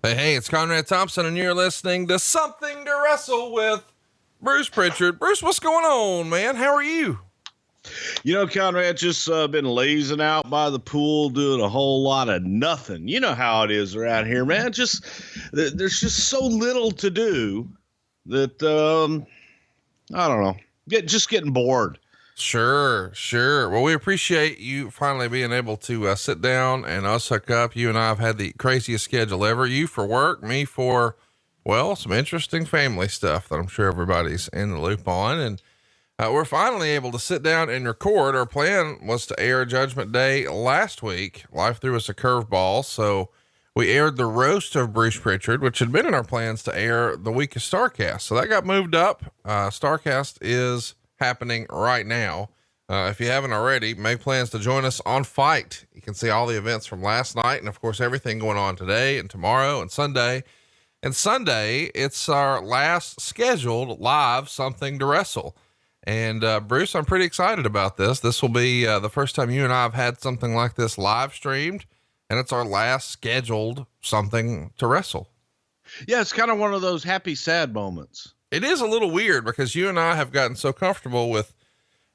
Hey, it's Conrad Thompson, and you're listening to Something to Wrestle with Bruce Prichard. Bruce, what's going on, man? How are you? Conrad, just been lazing out by the pool, doing a whole lot of nothing. You know how it is around here, man. There's just so little to do that, I don't know, getting bored. Sure. Well, we appreciate you finally being able to sit down and us hook up. You and I have had the craziest schedule ever. You for work, me for, well, some interesting family stuff that I'm sure everybody's in the loop on. And we're finally able to sit down and record. Our plan was to air Judgment Day last week. Life threw us a curveball, so we aired the roast of Bruce Prichard, which had been in our plans to air the week of StarCast. So that got moved up. StarCast is happening right now. If you haven't already, make plans to join us on Fight. You can see all the events from last night and of course everything going on today and tomorrow and Sunday. And Sunday, it's our last scheduled live Something to Wrestle. And Bruce, I'm pretty excited about this. This will be the first time you and I have had something like this live streamed, and it's our last scheduled Something to Wrestle. Yeah, it's kind of one of those happy, sad moments. It is a little weird because you and I have gotten so comfortable with,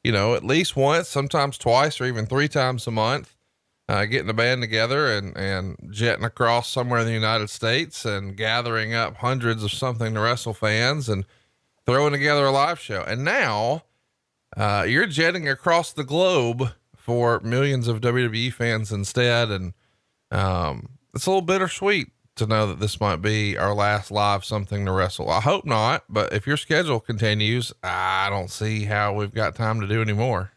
at least once, sometimes twice, or even 3 times a month, getting a band together and jetting across somewhere in the United States and gathering up hundreds of Something to Wrestle fans and throwing together a live show. And now, you're jetting across the globe for millions of WWE fans instead. And, it's a little bittersweet to know that this might be our last live Something to Wrestle. I hope not, but if your schedule continues, I don't see how we've got time to do any more.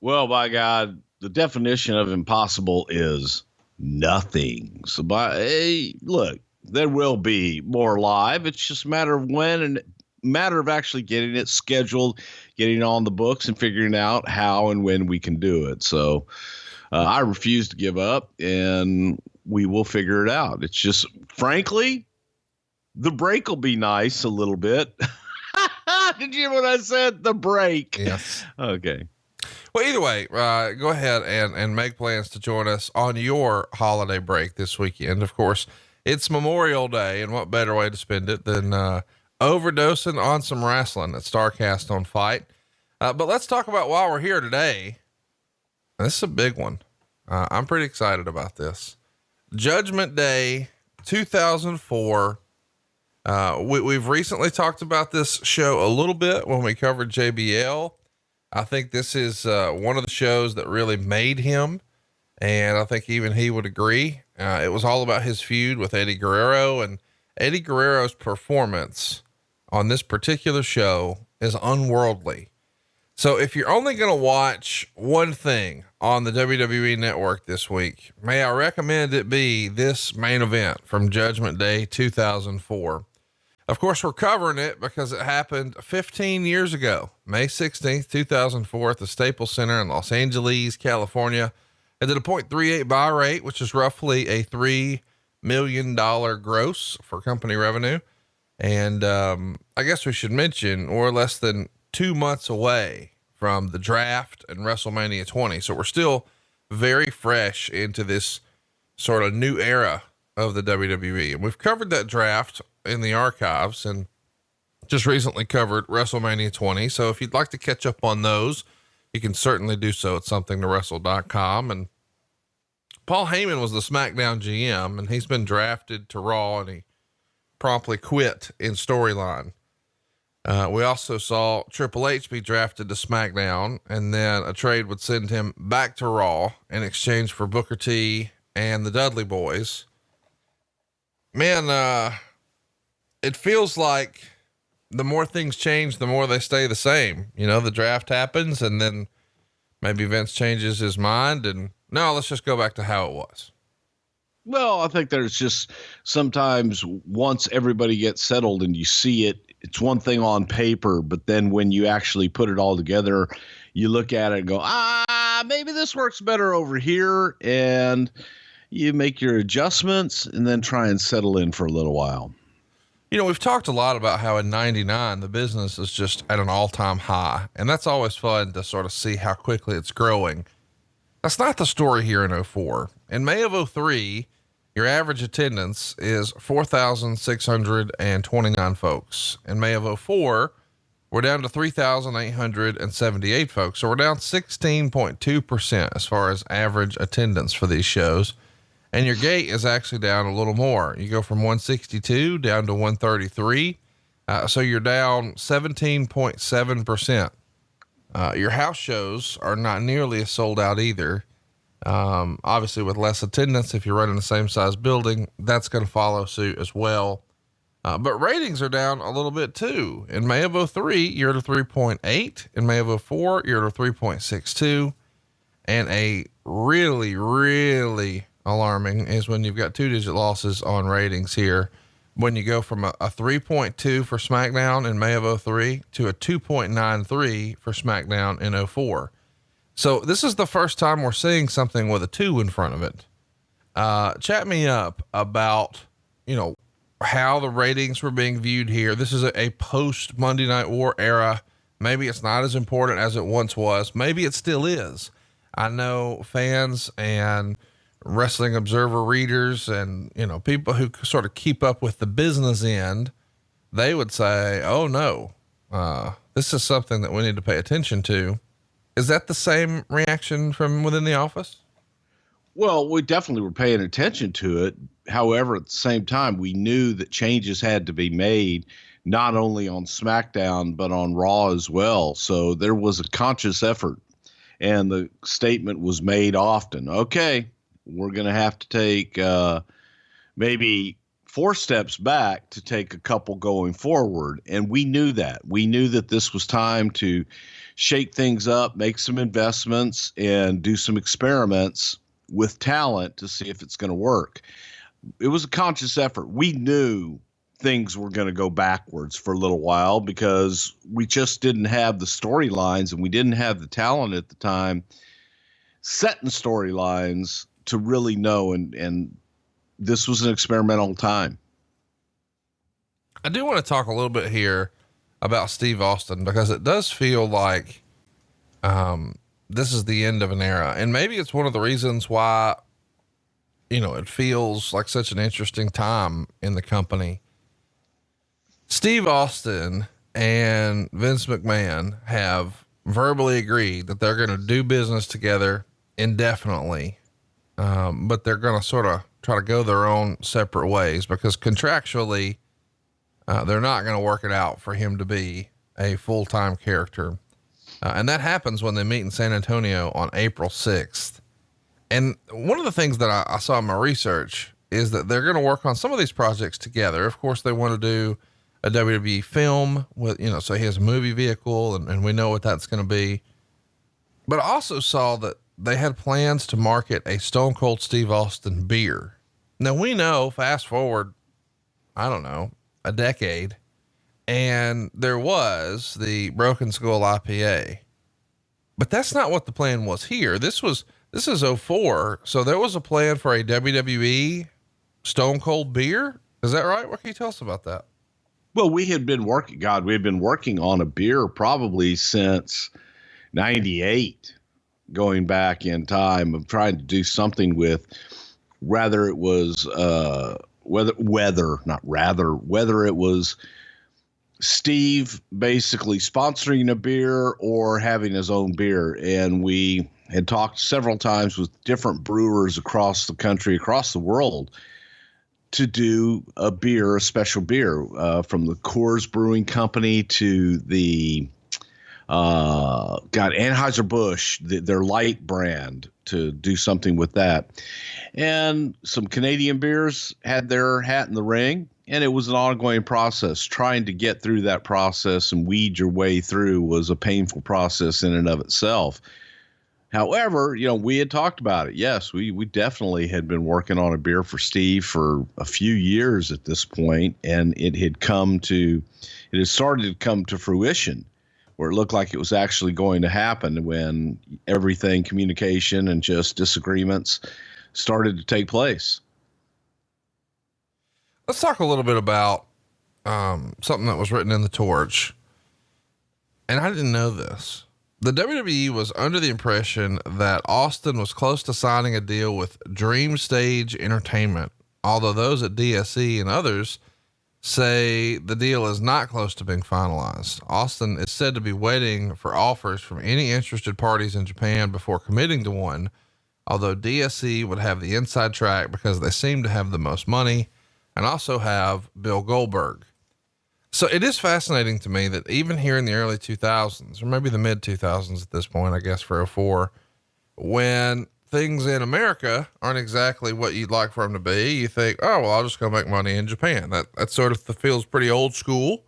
Well, by God, the definition of impossible is nothing. So look, there will be more live. It's just a matter of when and matter of actually getting it scheduled, getting it on the books and figuring out how and when we can do it. So, I refuse to give up and we will figure it out. It's just, frankly, the break will be nice a little bit. Did you hear what I said? The break. Yes. Okay. Well, either way, go ahead and make plans to join us on your holiday break this weekend. Of course, it's Memorial Day, and what better way to spend it than, overdosing on some wrestling at StarCast on Fight. But let's talk about why we're here today. This is a big one. I'm pretty excited about this. Judgment Day 2004. We've recently talked about this show a little bit when we covered JBL. I think this is one of the shows that really made him. And I think even he would agree. It was all about his feud with Eddie Guerrero, and Eddie Guerrero's performance on this particular show is unworldly. So if you're only going to watch one thing on the WWE network this week, may I recommend it be this main event from Judgment Day 2004. Of course, we're covering it because it happened 15 years ago, May 16th, 2004 at the Staples Center in Los Angeles, California. It did a 0.38 buy rate, which is roughly a $3 million gross for company revenue. And, I guess we should mention we're less than 2 months away from the draft and WrestleMania 20. So we're still very fresh into this sort of new era of the WWE. And we've covered that draft in the archives and just recently covered WrestleMania 20. So if you'd like to catch up on those, you can certainly do so at somethingtowrestle.com. And Paul Heyman was the SmackDown GM, and he's been drafted to Raw, and he promptly quit in storyline. We also saw Triple H be drafted to SmackDown, and then a trade would send him back to Raw in exchange for Booker T and the Dudley Boys. Man, it feels like the more things change, the more they stay the same. The draft happens and then maybe Vince changes his mind and no, let's just go back to how it was. Well, I think there's just sometimes once everybody gets settled and you see it, it's one thing on paper, but then when you actually put it all together, you look at it and go, maybe this works better over here. And you make your adjustments and then try and settle in for a little while. We've talked a lot about how in 99, the business is just at an all-time high, and that's always fun to sort of see how quickly it's growing. That's not the story here in 04. In May of 03, your average attendance is 4,629 folks. In May of 04, we're down to 3,878 folks. So we're down 16.2% as far as average attendance for these shows. And your gate is actually down a little more. You go from 162 down to 133. So you're down 17.7%. Your house shows are not nearly as sold out either. Obviously with less attendance, if you're running the same size building, that's going to follow suit as well. But ratings are down a little bit too. In May of 03, you're at a 3.8. In May of 04, you're at a 3.62. And a really, really alarming is when you've got 2-digit losses on ratings here. When you go from a 3.2 for Smackdown in May of 03 to a 2.93 for Smackdown in 04. So this is the first time we're seeing something with a 2 in front of it. Chat me up about, how the ratings were being viewed here. This is a post Monday Night War era. Maybe it's not as important as it once was. Maybe it still is. I know fans and Wrestling Observer readers and, people who sort of keep up with the business end, they would say, oh no, this is something that we need to pay attention to. Is that the same reaction from within the office? Well, we definitely were paying attention to it. However, at the same time, we knew that changes had to be made, not only on SmackDown, but on Raw as well. So there was a conscious effort, and the statement was made often. Okay, we're going to have to take maybe 4 steps back to take a couple going forward. And we knew that. We knew that this was time to shake things up, make some investments, and do some experiments with talent to see if it's going to work. It was a conscious effort. We knew things were going to go backwards for a little while because we just didn't have the storylines and we didn't have the talent at the time setting storylines to really know. And this was an experimental time. I do want to talk a little bit here about Steve Austin because it does feel like, this is the end of an era, and maybe it's one of the reasons why, it feels like such an interesting time in the company. Steve Austin and Vince McMahon have verbally agreed that they're going to do business together indefinitely. But they're going to sort of try to go their own separate ways because contractually, they're not going to work it out for him to be a full-time character. And that happens when they meet in San Antonio on April 6th. And one of the things that I saw in my research is that they're going to work on some of these projects together. Of course, they want to do a WWE film with, so he has a movie vehicle and we know what that's going to be. But I also saw that they had plans to market a Stone Cold Steve Austin beer. Now we know, fast forward, I don't know, a decade, and there was the Broken Skull IPA, but that's not what the plan was here. This is 04. So there was a plan for a WWE Stone Cold beer. Is that right? What can you tell us about that? Well, we had been working on a beer probably since 98, going back in time of trying to do something with whether it was, whether it was Steve basically sponsoring a beer or having his own beer. And we had talked several times with different brewers across the country, across the world, to do a special beer, from the Coors Brewing Company to the, Anheuser-Busch, their light brand, to do something with that. And some Canadian beers had their hat in the ring. And it was an ongoing process. Trying to get through that process and weed your way through was a painful process in and of itself. However, we had talked about it. Yes, we definitely had been working on a beer for Steve for a few years at this point, and it had started to come to fruition where it looked like it was actually going to happen when everything, communication and just disagreements, started to take place. Let's talk a little bit about something that was written in the Torch. And I didn't know this. The WWE was under the impression that Austin was close to signing a deal with Dream Stage Entertainment although those at DSE and others say the deal is not close to being finalized. Austin is said to be waiting for offers from any interested parties in Japan before committing to one, although DSE would have the inside track because they seem to have the most money and also have Bill Goldberg. So it is fascinating to me that even here in the early 2000s, or maybe the mid 2000s at this point, I guess for 04, when things in America aren't exactly what you'd like for them to be, you think, oh, well, I'll just go make money in Japan. That sort of feels pretty old school.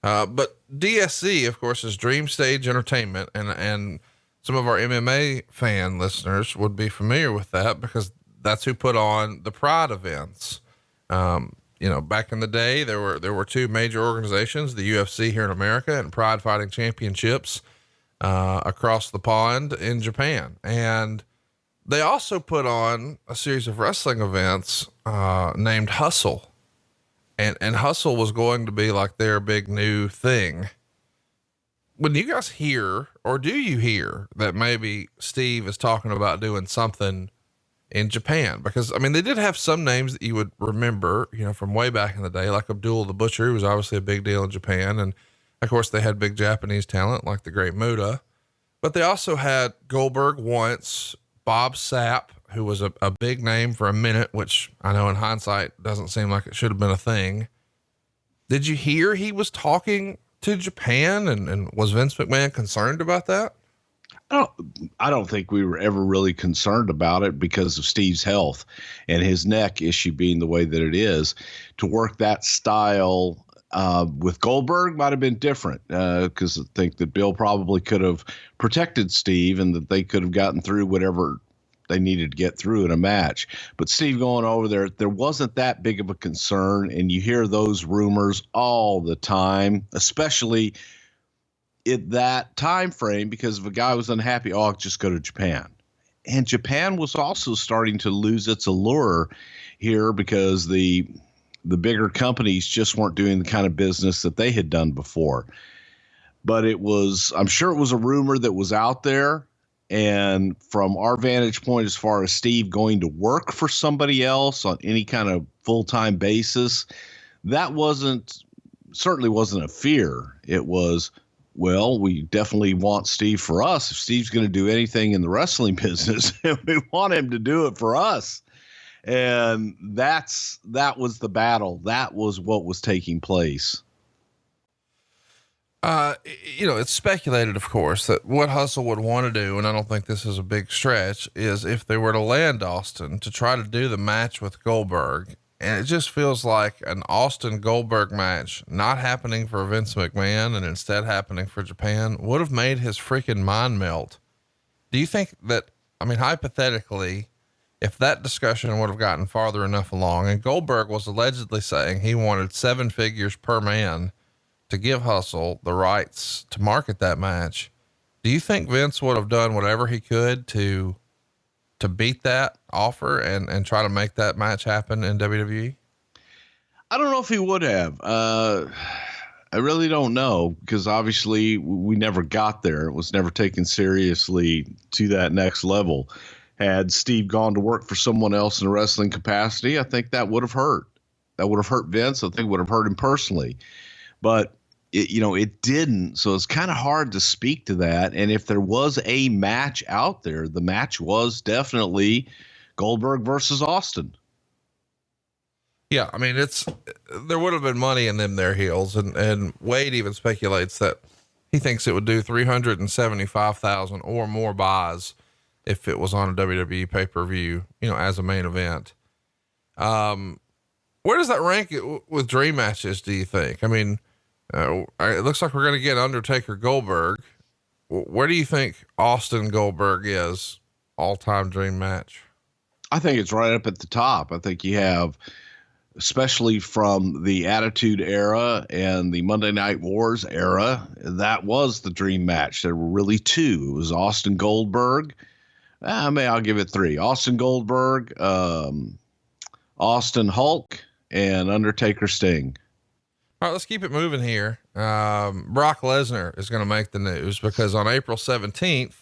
But DSC, of course, is Dream Stage Entertainment. And some of our MMA fan listeners would be familiar with that because that's who put on the Pride events. Back in the day, there were two major organizations, the UFC here in America and Pride Fighting Championships, across the pond in Japan. And they also put on a series of wrestling events, named Hustle, and Hustle was going to be like their big new thing. When you guys hear, or do you hear that maybe Steve is talking about doing something in Japan? Because I mean, they did have some names that you would remember, from way back in the day, like Abdul the Butcher, who was obviously a big deal in Japan. And of course they had big Japanese talent like the Great Muta, but they also had Goldberg once, Bob Sapp, who was a big name for a minute, which I know in hindsight doesn't seem like it should have been a thing. Did you hear he was talking to Japan, and was Vince McMahon concerned about that? I don't think we were ever really concerned about it because of Steve's health and his neck issue being the way that it is. To work that style with Goldberg might have been different, because I think that Bill probably could have protected Steve and that they could have gotten through whatever they needed to get through in a match. But Steve going over there wasn't that big of a concern. And you hear those rumors all the time, especially in that time frame, because if a guy was unhappy, I'll just go to Japan. And Japan was also starting to lose its allure here because the bigger companies just weren't doing the kind of business that they had done before. But I'm sure it was a rumor that was out there. And from our vantage point, as far as Steve going to work for somebody else on any kind of full-time basis, that certainly wasn't a fear. It was, well, we definitely want Steve for us. If Steve's going to do anything in the wrestling business, we want him to do it for us. And that was the battle. That was what was taking place. It's speculated, of course, that what Hustle would want to do, and I don't think this is a big stretch, is if they were to land Austin, to try to do the match with Goldberg. And it just feels like an Austin Goldberg match not happening for Vince McMahon and instead happening for Japan would have made his freaking mind melt. Do you think that, hypothetically, if that discussion would have gotten farther enough along, and Goldberg was allegedly saying he wanted 7 figures per man to give Hustle the rights to market that match, do you think Vince would have done whatever he could to beat that offer and try to make that match happen in WWE? I don't know if he would have. I really don't know, because obviously we never got there. It was never taken seriously to that next level. Had Steve gone to work for someone else in a wrestling capacity, I think that would have hurt. That would have hurt Vince. I think it would have hurt him personally. But it didn't. So it's kind of hard to speak to that. And if there was a match out there, the match was definitely Goldberg versus Austin. Yeah. There would have been money in them, their heels. And Wade even speculates that he thinks it would do 375,000 or more buys if it was on a WWE pay-per-view, as a main event. Where does that rank with dream matches, do you think? It looks like we're going to get Undertaker Goldberg. Where do you think Austin Goldberg is all-time dream match? I think it's right up at the top. I think you have, especially from the Attitude Era and the Monday Night Wars era, that was the dream match. There were really two. It was Austin Goldberg. I'll give it 3. Austin Goldberg, Austin Hulk, and Undertaker Sting. All right, let's keep it moving here. Brock Lesnar is going to make the news because on April 17th,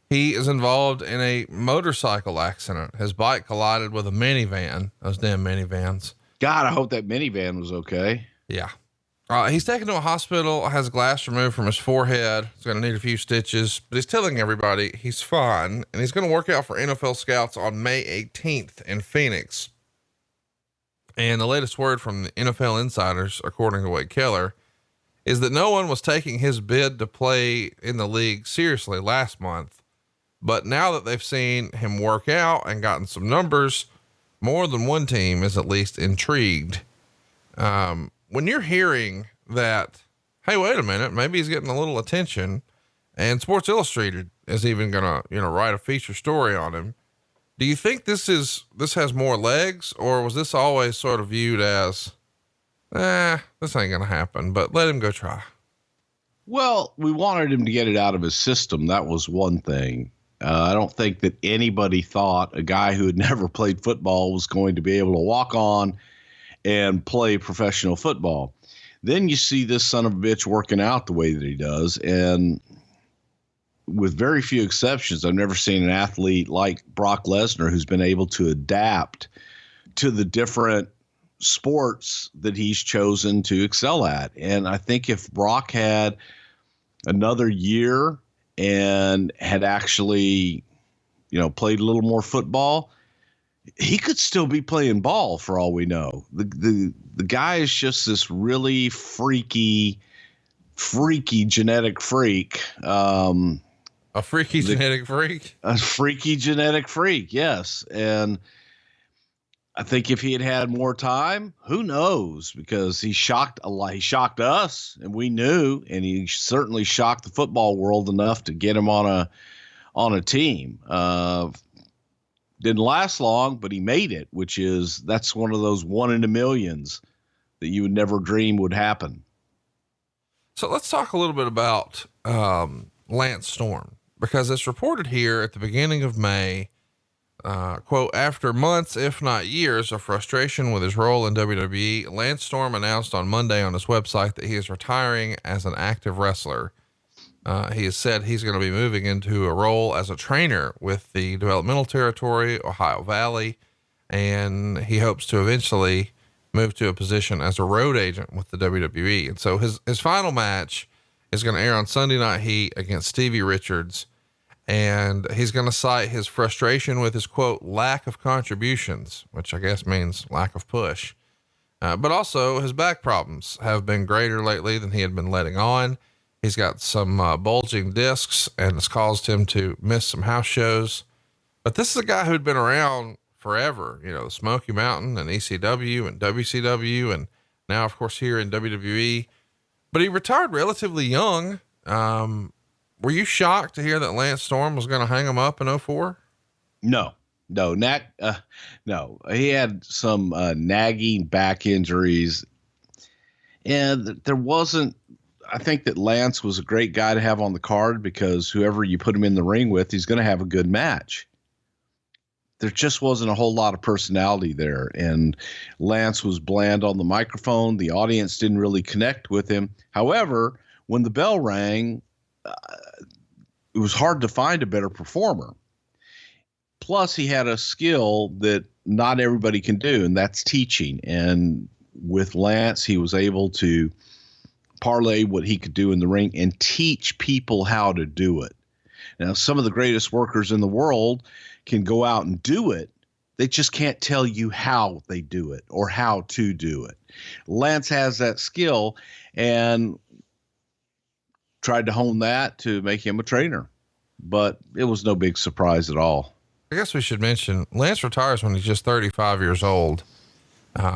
He is involved in a motorcycle accident. His bike collided with a minivan, those damn minivans. God, I hope that minivan was okay. Yeah. He's taken to a hospital, has glass removed from his forehead. He's going to need a few stitches, but he's telling everybody he's fine. And he's going to work out for NFL scouts on May 18th in Phoenix. And the latest word from the NFL insiders, according to Wade Keller, is that no one was taking his bid to play in the league seriously last month. But now that they've seen him work out and gotten some numbers, more than one team is at least intrigued. When you're hearing that, hey, wait a minute, maybe he's getting a little attention, and Sports Illustrated is even going to, write a feature story on him. Do you think this has more legs, or was this always sort of viewed as, this ain't going to happen, but let him go try? Well, we wanted him to get it out of his system. That was one thing. I don't think that anybody thought a guy who had never played football was going to be able to walk on and play professional football. Then you see this son of a bitch working out the way that he does. And with very few exceptions, I've never seen an athlete like Brock Lesnar who's been able to adapt to the different sports that he's chosen to excel at. And I think if Brock had another year and had actually, played a little more football, he could still be playing ball for all we know. The guy is just this really freaky genetic freak. A freaky genetic freak? A freaky genetic freak, yes. And I think if he had had more time, who knows? Because he shocked a lot. He shocked us, and we knew, and he certainly shocked the football world enough to get him on a team. Didn't last long, but he made it, that's one of those 1 in a millions that you would never dream would happen. So let's talk a little bit about Lance Storm, because it's reported here at the beginning of May, quote, after months, if not years, of frustration with his role in WWE, Lance Storm announced on Monday on his website that he is retiring as an active wrestler. He has said he's going to be moving into a role as a trainer with the developmental territory, Ohio Valley, and he hopes to eventually move to a position as a road agent with the WWE. And so his final match is going to air on Sunday Night Heat against Stevie Richards. And he's going to cite his frustration with his, quote, lack of contributions, which I guess means lack of push. But also his back problems have been greater lately than he had been letting on. He's got some bulging discs, and it's caused him to miss some house shows. But this is a guy who'd been around forever, the Smoky Mountain and ECW and WCW, and now of course here in WWE, but he retired relatively young. Were you shocked to hear that Lance Storm was going to hang him up in 2004? No. He had some nagging back injuries, and I think that Lance was a great guy to have on the card because whoever you put him in the ring with, he's going to have a good match. There just wasn't a whole lot of personality there, and Lance was bland on the microphone. The audience didn't really connect with him. However, when the bell rang, it was hard to find a better performer. Plus, he had a skill that not everybody can do, and that's teaching. And with Lance, he was able to parlay what he could do in the ring and teach people how to do it. Now, some of the greatest workers in the world can go out and do it. They just can't tell you how they do it or how to do it. Lance has that skill and tried to hone that to make him a trainer, but it was no big surprise at all. I guess we should mention Lance retires when he's just 35 years old,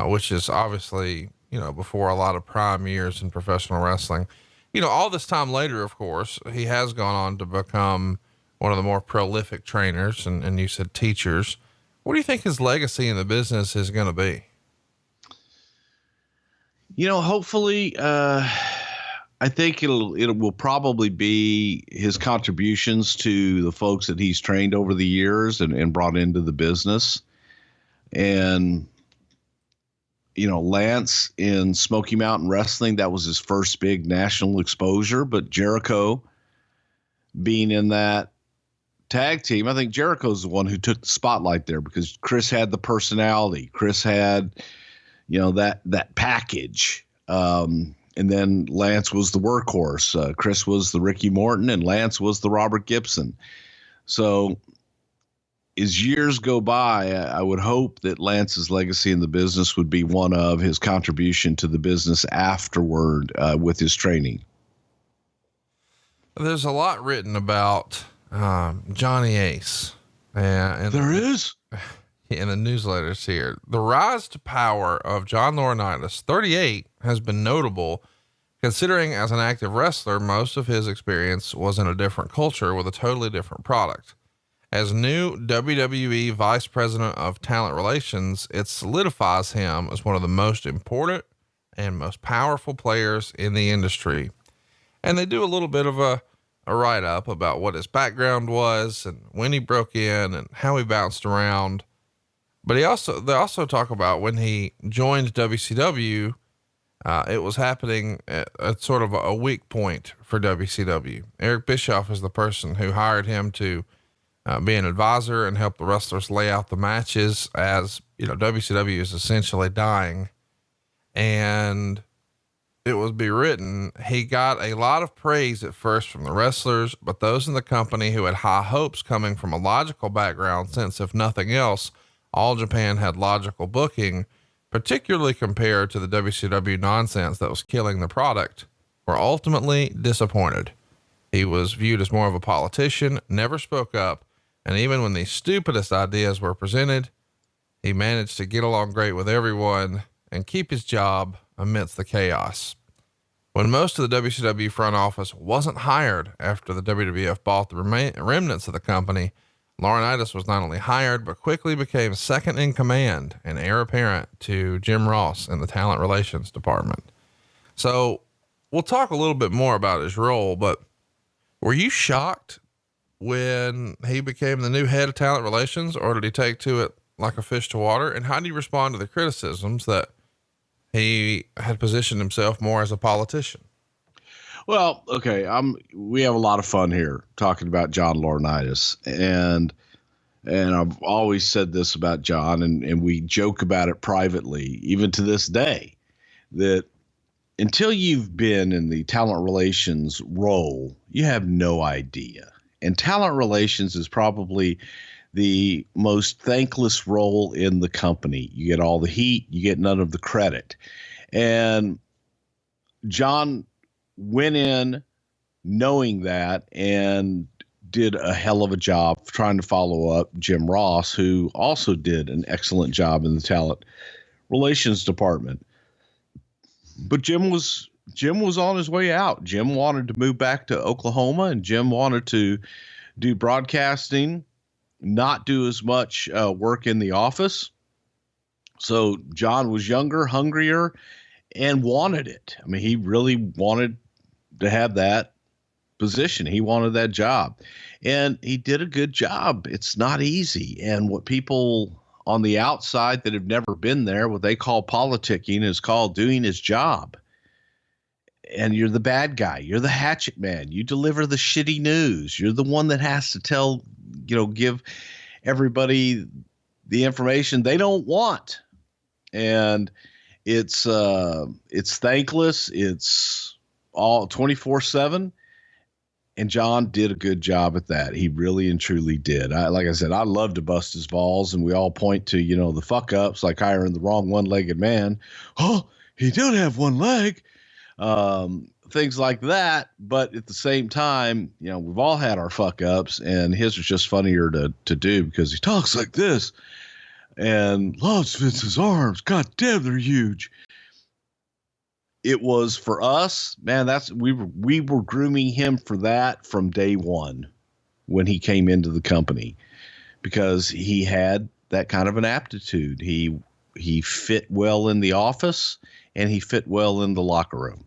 which is obviously, before a lot of prime years in professional wrestling. All this time later, of course, he has gone on to become one of the more prolific trainers and you said teachers. What do you think his legacy in the business is going to be? Hopefully, I think it will probably be his contributions to the folks that he's trained over the years and brought into the business. And, Lance in Smoky Mountain Wrestling, that was his first big national exposure, but Jericho being in that tag team, I think Jericho's the one who took the spotlight there because Chris had the personality. Chris had, that package. And then Lance was the workhorse. Chris was the Ricky Morton and Lance was the Robert Gibson. So as years go by, I would hope that Lance's legacy in the business would be one of his contribution to the business afterward with his training. There's a lot written about Johnny Ace. And there is in the newsletters here. The rise to power of John Laurinaitis, 38, has been notable considering as an active wrestler, most of his experience was in a different culture with a totally different product. As new WWE Vice President of Talent Relations, it solidifies him as one of the most important and most powerful players in the industry. And they do a little bit of a write-up about what his background was and when he broke in and how he bounced around. But they also talk about when he joined WCW, it was happening at sort of a weak point for WCW. Eric Bischoff is the person who hired him to be an advisor and help the wrestlers lay out the matches as, WCW is essentially dying. And it would be written, he got a lot of praise at first from the wrestlers, but those in the company who had high hopes coming from a logical background, since if nothing else, All Japan had logical booking, particularly compared to the WCW nonsense that was killing the product, were ultimately disappointed. He was viewed as more of a politician, never spoke up, and even when the stupidest ideas were presented, he managed to get along great with everyone and keep his job amidst the chaos. When most of the WCW front office wasn't hired after the WWF bought the remnants of the company, Laurinaitis was not only hired, but quickly became second in command and heir apparent to Jim Ross in the talent relations department. So we'll talk a little bit more about his role, but were you shocked when he became the new head of talent relations, or did he take to it like a fish to water? And how do you respond to the criticisms that he had positioned himself more as a politician? Well, okay. We have a lot of fun here talking about John Laurinaitis, and I've always said this about John, and we joke about it privately, even to this day, that until you've been in the talent relations role, you have no idea. And talent relations is probably the most thankless role in the company. You get all the heat, you get none of the credit. And John went in knowing that and did a hell of a job trying to follow up Jim Ross, who also did an excellent job in the talent relations department. But Jim was on his way out. Jim wanted to move back to Oklahoma, and Jim wanted to do broadcasting, not do as much work in the office. So John was younger, hungrier, and wanted it. I mean, he really wanted to have that position. He wanted that job, and he did a good job. It's not easy. And what people on the outside that have never been there, what they call politicking, is called doing his job. And you're the bad guy. You're the hatchet man. You deliver the shitty news. You're the one that has to tell, give everybody the information they don't want. And it's thankless. It's all 24/7. And John did a good job at that. He really and truly did. Like I said, I love to bust his balls, and we all point to, the fuck ups, like hiring the wrong one-legged man. Oh, he don't have one leg. Things like that. But at the same time, we've all had our fuck ups, and his was just funnier to do because he talks like this and loves Vince's arms. God damn, they're huge. It was for us, man. We were grooming him for that from day one when he came into the company, because he had that kind of an aptitude. He fit well in the office, and he fit well in the locker room.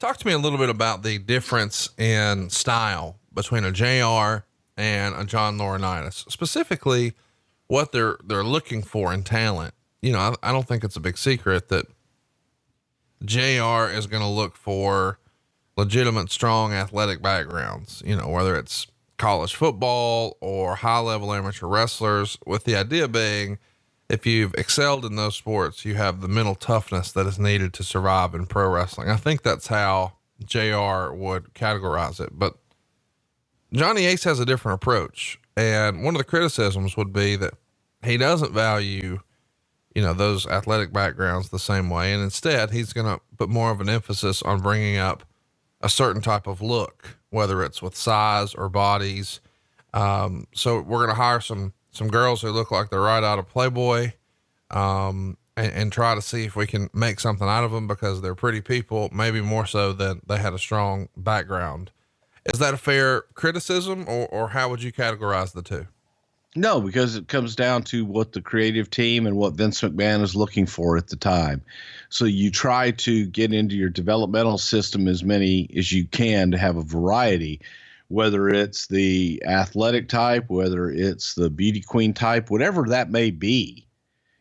Talk to me a little bit about the difference in style between a JR and a John Laurinaitis, specifically what they're looking for in talent. I don't think it's a big secret that JR is going to look for legitimate, strong athletic backgrounds, whether it's college football or high level amateur wrestlers, with the idea being, if you've excelled in those sports, you have the mental toughness that is needed to survive in pro wrestling. I think that's how JR would categorize it, but Johnny Ace has a different approach. And one of the criticisms would be that he doesn't value, those athletic backgrounds the same way. And instead he's going to put more of an emphasis on bringing up a certain type of look, whether it's with size or bodies. So we're going to hire some girls who look like they're right out of Playboy, and try to see if we can make something out of them because they're pretty people, maybe more so than they had a strong background. Is that a fair criticism, or how would you categorize the two? No, because it comes down to what the creative team and what Vince McMahon is looking for at the time. So you try to get into your developmental system as many as you can to have a variety, whether it's the athletic type, whether it's the beauty queen type, whatever that may be.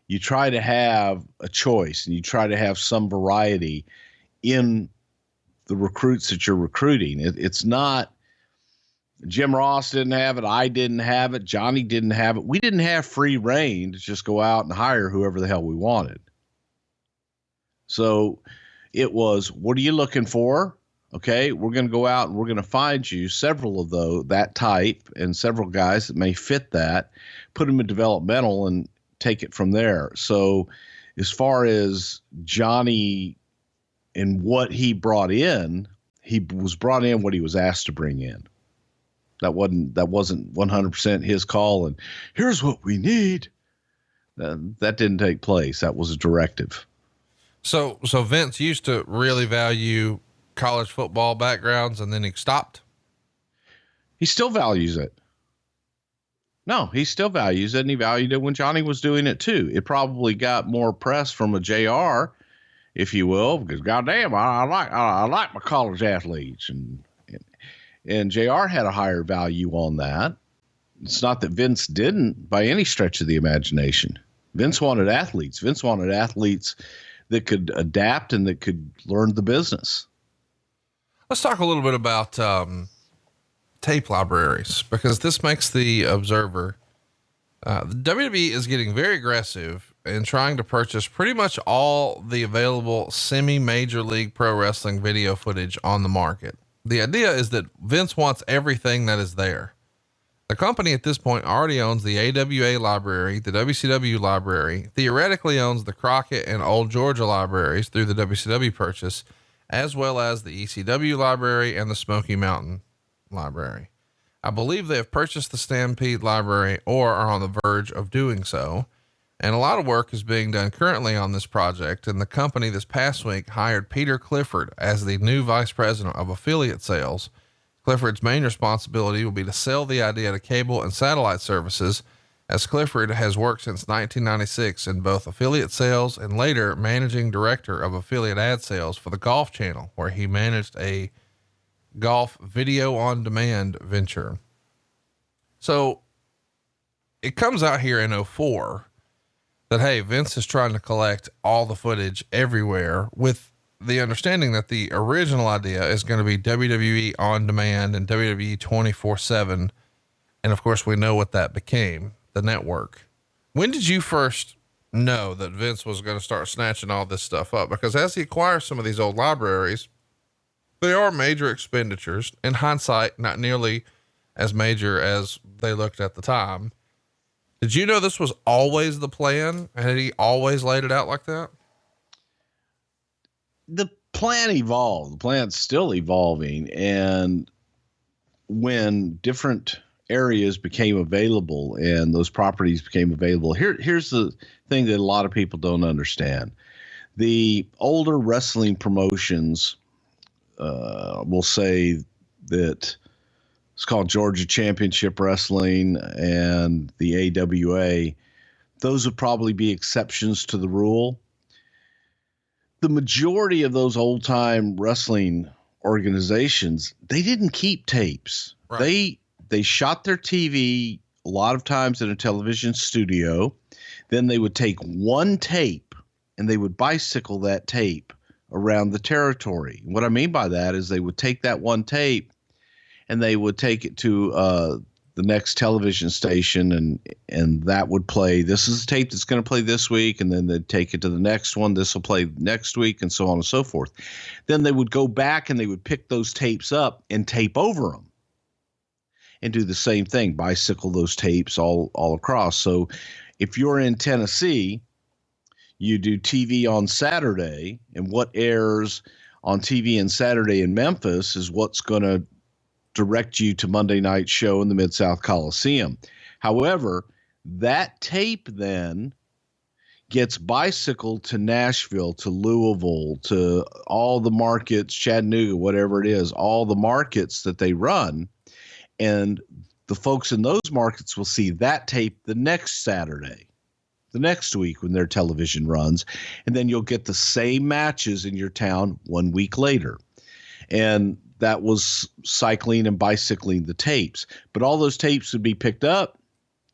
You try to have a choice and you try to have some variety in the recruits that you're recruiting. It's not Jim Ross didn't have it. I didn't have it. Johnny didn't have it. We didn't have free reign to just go out and hire whoever the hell we wanted. So it was, what are you looking for? Okay, we're going to go out and we're going to find you several of that type and several guys that may fit that, put them in developmental and take it from there. So as far as Johnny and what he brought in, he was brought in what he was asked to bring in. That wasn't 100% his call. And here's what we need. That didn't take place. That was a directive. So Vince used to really value college football backgrounds, and then he stopped. He still values it. No, he still values it, and he valued it when Johnny was doing it too. It probably got more press from a JR, if you will, because goddamn, I like my college athletes, and JR had a higher value on that. It's not that Vince didn't by any stretch of the imagination. Vince wanted athletes. Vince wanted athletes that could adapt and that could learn the business. Let's talk a little bit about tape libraries, because this makes the observer. The WWE is getting very aggressive in trying to purchase pretty much all the available semi-major league pro wrestling video footage on the market. The idea is that Vince wants everything that is there. The company at this point already owns the AWA library, the WCW library, theoretically owns the Crockett and Old Georgia libraries through the WCW purchase, as well as the ECW library and the Smoky Mountain library. I believe they have purchased the Stampede library or are on the verge of doing so. And a lot of work is being done currently on this project. And the company this past week hired Peter Clifford as the new vice president of affiliate sales. Clifford's main responsibility will be to sell the idea to cable and satellite services, as Clifford has worked since 1996 in both affiliate sales and later managing director of affiliate ad sales for the Golf Channel, where he managed a golf video on demand venture. So it comes out here in 2004 that, hey, Vince is trying to collect all the footage everywhere, with the understanding that the original idea is going to be WWE on demand and WWE 24/7. And of course we know what that became, the network. When did you first know that Vince was going to start snatching all this stuff up? Because as he acquires some of these old libraries, they are major expenditures. In hindsight, not nearly as major as they looked at the time. Did you know this was always the plan? Had he always laid it out like that? The plan evolved. The plan's still evolving. And when different areas became available and those properties became available, here's the thing that a lot of people don't understand. The older wrestling promotions, will say that it's called Georgia Championship Wrestling and the AWA. Those would probably be exceptions to the rule. The majority of those old time wrestling organizations, they didn't keep tapes. Right. They shot their TV a lot of times in a television studio. Then they would take one tape and they would bicycle that tape around the territory. What I mean by that is they would take that one tape and they would take it to the next television station, and that would play. This is a tape that's going to play this week, and then they'd take it to the next one. This will play next week, and so on and so forth. Then they would go back and they would pick those tapes up and tape over them, and do the same thing, bicycle those tapes all across. So if you're in Tennessee, you do TV on Saturday, and what airs on TV on Saturday in Memphis is what's going to direct you to Monday night show in the Mid-South Coliseum. However, that tape then gets bicycled to Nashville, to Louisville, to all the markets, Chattanooga, whatever it is, all the markets that they run. And the folks in those markets will see that tape the next Saturday, the next week when their television runs. And then you'll get the same matches in your town 1 week later. And that was cycling and bicycling the tapes. But all those tapes would be picked up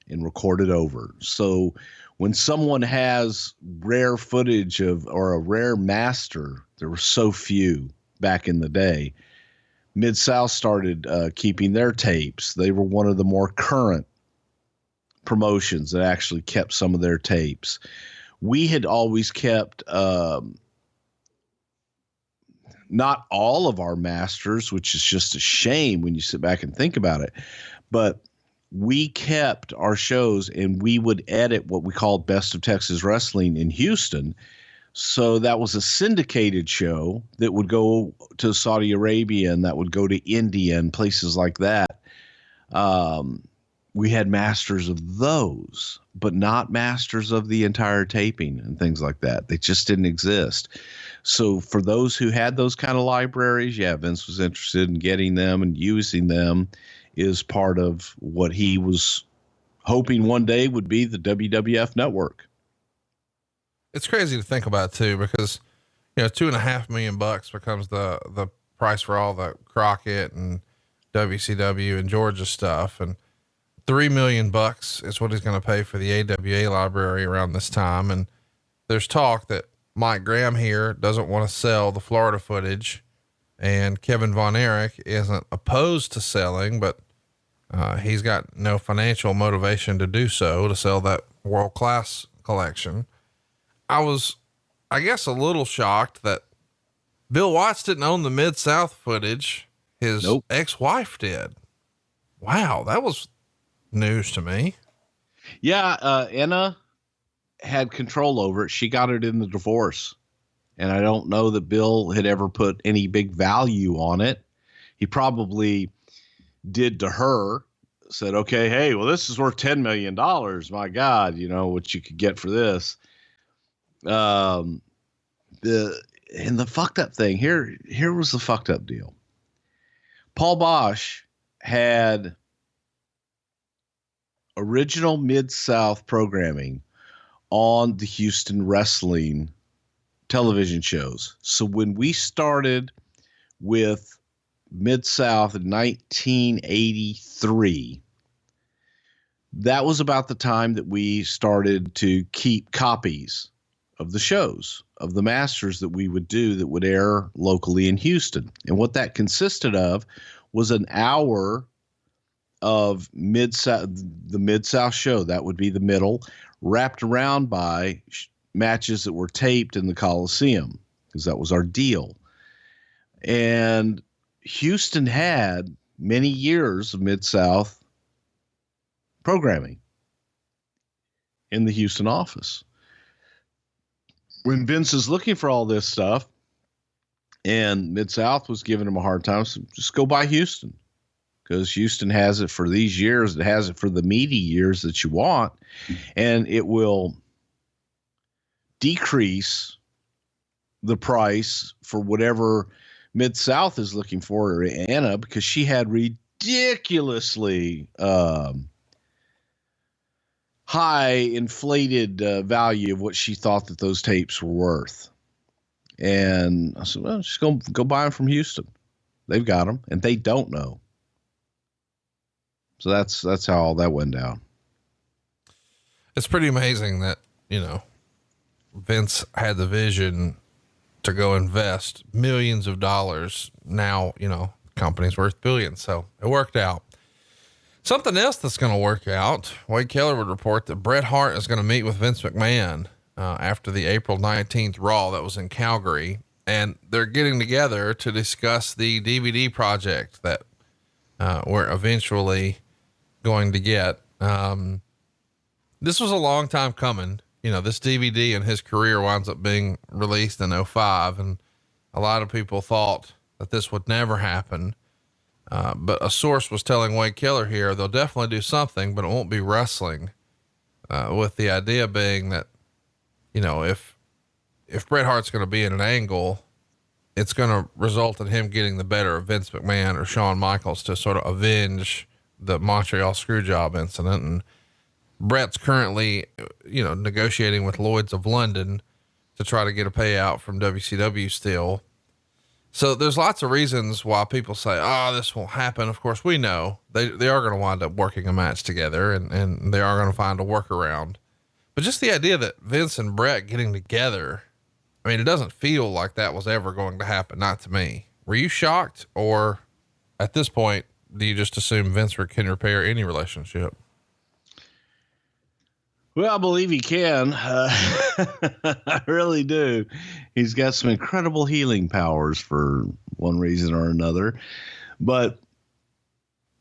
and recorded over. So when someone has rare footage or a rare master, there were so few back in the day, Mid-South started keeping their tapes. They were one of the more current promotions that actually kept some of their tapes. We had always kept not all of our masters, which is just a shame when you sit back and think about it, but we kept our shows and we would edit what we called Best of Texas Wrestling in Houston. So that was a syndicated show that would go to Saudi Arabia and that would go to India and places like that. We had masters of those, but not masters of the entire taping and things like that. They just didn't exist. So for those who had those kind of libraries, yeah, Vince was interested in getting them and using them is part of what he was hoping one day would be the WWF network. It's crazy to think about too, because, you know, $2.5 million becomes the price for all the Crockett and WCW and Georgia stuff. And $3 million is what he's going to pay for the AWA library around this time. And there's talk that Mike Graham here doesn't want to sell the Florida footage, and Kevin Von Erich isn't opposed to selling, but he's got no financial motivation to do so, to sell that world-class collection. I was, I guess, a little shocked that Bill Watts didn't own the Mid-South footage. His ex-wife did. Wow. That was news to me. Yeah. Anna had control over it. She got it in the divorce. And I don't know that Bill had ever put any big value on it. He probably did to her, said, okay, hey, well, this is worth $10 million. My God, you know what you could get for this. The fucked up thing here was the fucked up deal. Paul Bosch had original Mid-South programming on the Houston wrestling television shows. So when we started with Mid-South in 1983, that was about the time that we started to keep copies of the shows, of the masters that we would do that would air locally in Houston. And what that consisted of was an hour of the Mid-South show. That would be the middle, wrapped around by matches that were taped in the Coliseum, because that was our deal. And Houston had many years of Mid-South programming in the Houston office. When Vince is looking for all this stuff and Mid-South was giving him a hard time, so just go by Houston, because Houston has it for these years. It has it for the meaty years that you want, and it will decrease the price for whatever Mid-South is looking for Anna, because she had ridiculously high inflated value of what she thought that those tapes were worth. And I said, well, just go buy them from Houston. They've got them, and they don't know. So that's how all that went down. It's pretty amazing that, you know, Vince had the vision to go invest millions of dollars now, you know, company's worth billions. So it worked out. Something else that's going to work out. Wade Keller would report that Bret Hart is going to meet with Vince McMahon after the April 19th Raw that was in Calgary. And they're getting together to discuss the DVD project that we're eventually going to get. This was a long time coming. This DVD in his career winds up being released in 2005. And a lot of people thought that this would never happen. But a source was telling Wade Keller here, they'll definitely do something, but it won't be wrestling. With the idea being that, if Bret Hart's going to be in an angle, it's going to result in him getting the better of Vince McMahon or Shawn Michaels to sort of avenge the Montreal Screwjob incident. And Bret's currently, negotiating with Lloyd's of London to try to get a payout from WCW still. So there's lots of reasons why people say, this won't happen. Of course, we know they are going to wind up working a match together and they are going to find a workaround. But just the idea that Vince and Bret getting together, I mean, it doesn't feel like that was ever going to happen. Not to me. Were you shocked, or at this point, do you just assume Vince can repair any relationship? Well, I believe he can. I really do. He's got some incredible healing powers for one reason or another. But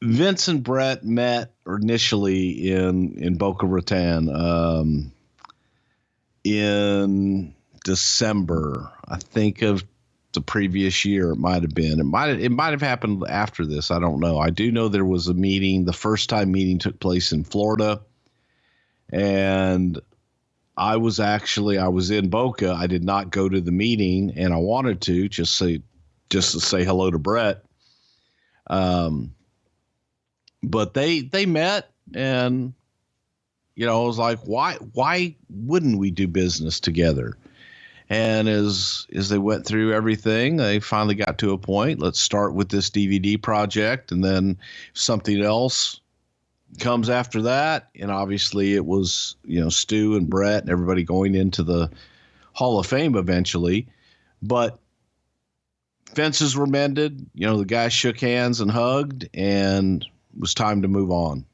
Vince and Bret met initially in Boca Raton in December, I think, of the previous year. It might have been. It might have happened after this. I don't know. I do know there was a meeting. The first time meeting took place in Florida. And I was in Boca. I did not go to the meeting, and I wanted to just to say hello to Bret. But they met, and, I was like, why wouldn't we do business together? And as they went through everything, they finally got to a point. Let's start with this DVD project, and then something else comes after that. And obviously it was, Stu and Bret and everybody going into the Hall of Fame eventually, but fences were mended, the guys shook hands and hugged, and it was time to move on.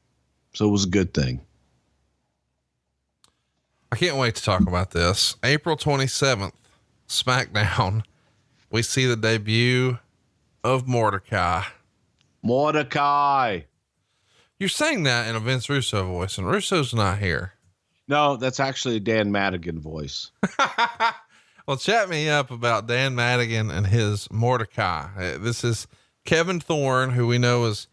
So it was a good thing. I can't wait to talk about this. April 27th, Smackdown. We see the debut of Mordecai. You're saying that in a Vince Russo voice, and Russo's not here. No, that's actually a Dan Madigan voice. Well, chat me up about Dan Madigan and his Mordecai. This is Kevin Thorne, who we know is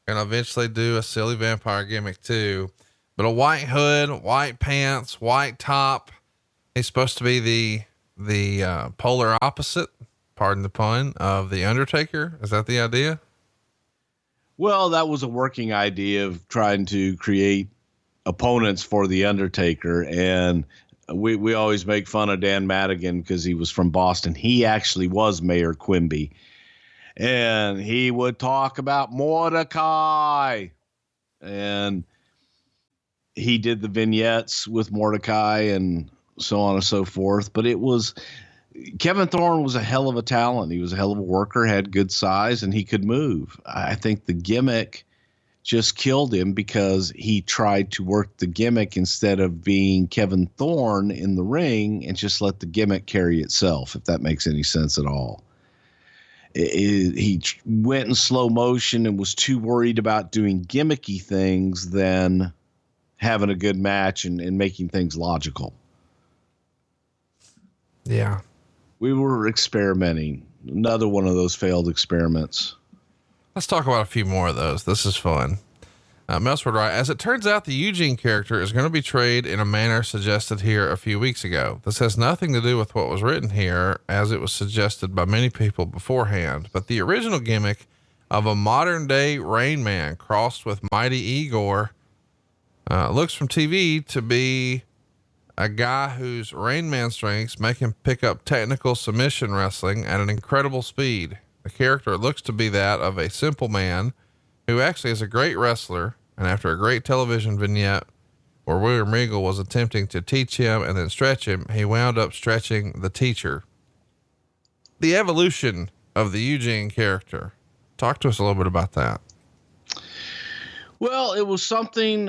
going to eventually do a silly vampire gimmick too, but a white hood, white pants, white top. He's supposed to be the polar opposite, pardon the pun, of the Undertaker. Is that the idea? Well, that was a working idea of trying to create opponents for the Undertaker. And we always make fun of Dan Madigan because he was from Boston. He actually was Mayor Quimby, and he would talk about Mordecai, and he did the vignettes with Mordecai and so on and so forth. But Kevin Thorne was a hell of a talent. He was a hell of a worker, had good size, and he could move. I think the gimmick just killed him because he tried to work the gimmick instead of being Kevin Thorne in the ring and just let the gimmick carry itself, if that makes any sense at all. He went in slow motion and was too worried about doing gimmicky things than having a good match and making things logical. Yeah. We were experimenting. Another one of those failed experiments. Let's talk about a few more of those. This is fun. Melsford, right? As it turns out, the Eugene character is going to be portrayed in a manner suggested here a few weeks ago. This has nothing to do with what was written here, as it was suggested by many people beforehand. But the original gimmick of a modern day Rain Man crossed with Mighty Igor looks from TV to be a guy whose Rain Man strengths make him pick up technical submission wrestling at an incredible speed. The character looks to be that of a simple man who actually is a great wrestler. And after a great television vignette where William Regal was attempting to teach him and then stretch him, he wound up stretching the teacher. The evolution of the Eugene character. Talk to us a little bit about that. Well, it was something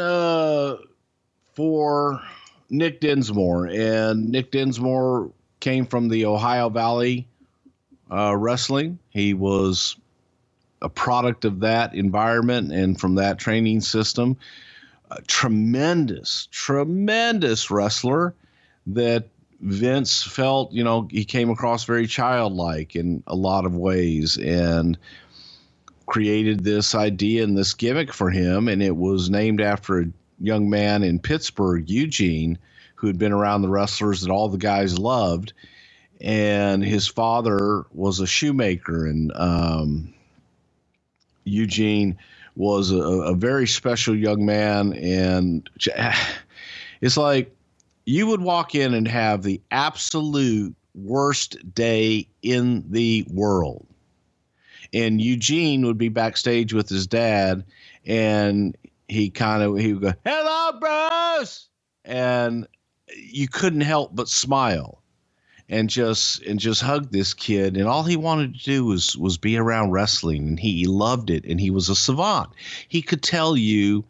for Nick Dinsmore, and Nick Dinsmore came from the Ohio Valley Wrestling. He was a product of that environment and from that training system. A tremendous wrestler that Vince felt, he came across very childlike in a lot of ways, and created this idea and this gimmick for him. And it was named after a young man in Pittsburgh, Eugene, who had been around the wrestlers that all the guys loved. And his father was a shoemaker, and Eugene was a very special young man. And it's like you would walk in and have the absolute worst day in the world. And Eugene would be backstage with his dad, and he would go, "Hello, Bruce," and you couldn't help but smile and just hug this kid. And all he wanted to do was be around wrestling, and he loved it. And he was a savant. He could tell you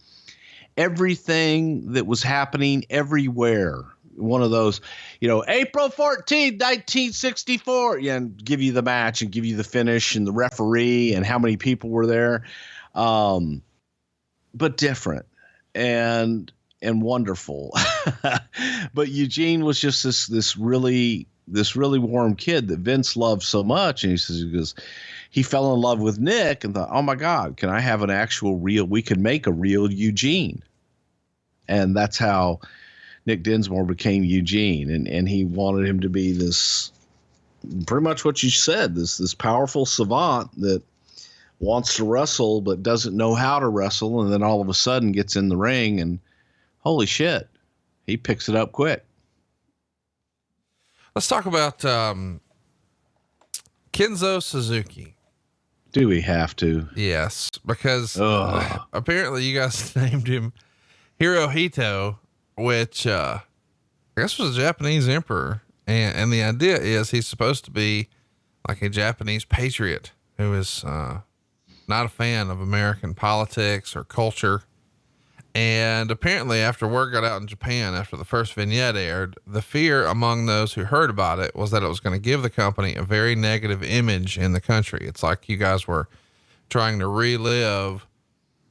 everything that was happening everywhere. One of those, April 14th, 1964, and give you the match and give you the finish and the referee and how many people were there. But different and wonderful. But Eugene was just this really warm kid that Vince loved so much. And he fell in love with Nick and thought, oh my God, can I have an actual we could make a real Eugene. And that's how Nick Dinsmore became Eugene, and he wanted him to be this, pretty much what you said, this powerful savant that wants to wrestle but doesn't know how to wrestle, and then all of a sudden gets in the ring and holy shit, he picks it up quick. Let's talk about Kenzo Suzuki. Do we have to? Yes, because apparently you guys named him Hirohito, which I guess was a Japanese emperor. And the idea is he's supposed to be like a Japanese patriot who is not a fan of American politics or culture. And apparently after word got out in Japan, after the first vignette aired, the fear among those who heard about it was that it was going to give the company a very negative image in the country. It's like you guys were trying to relive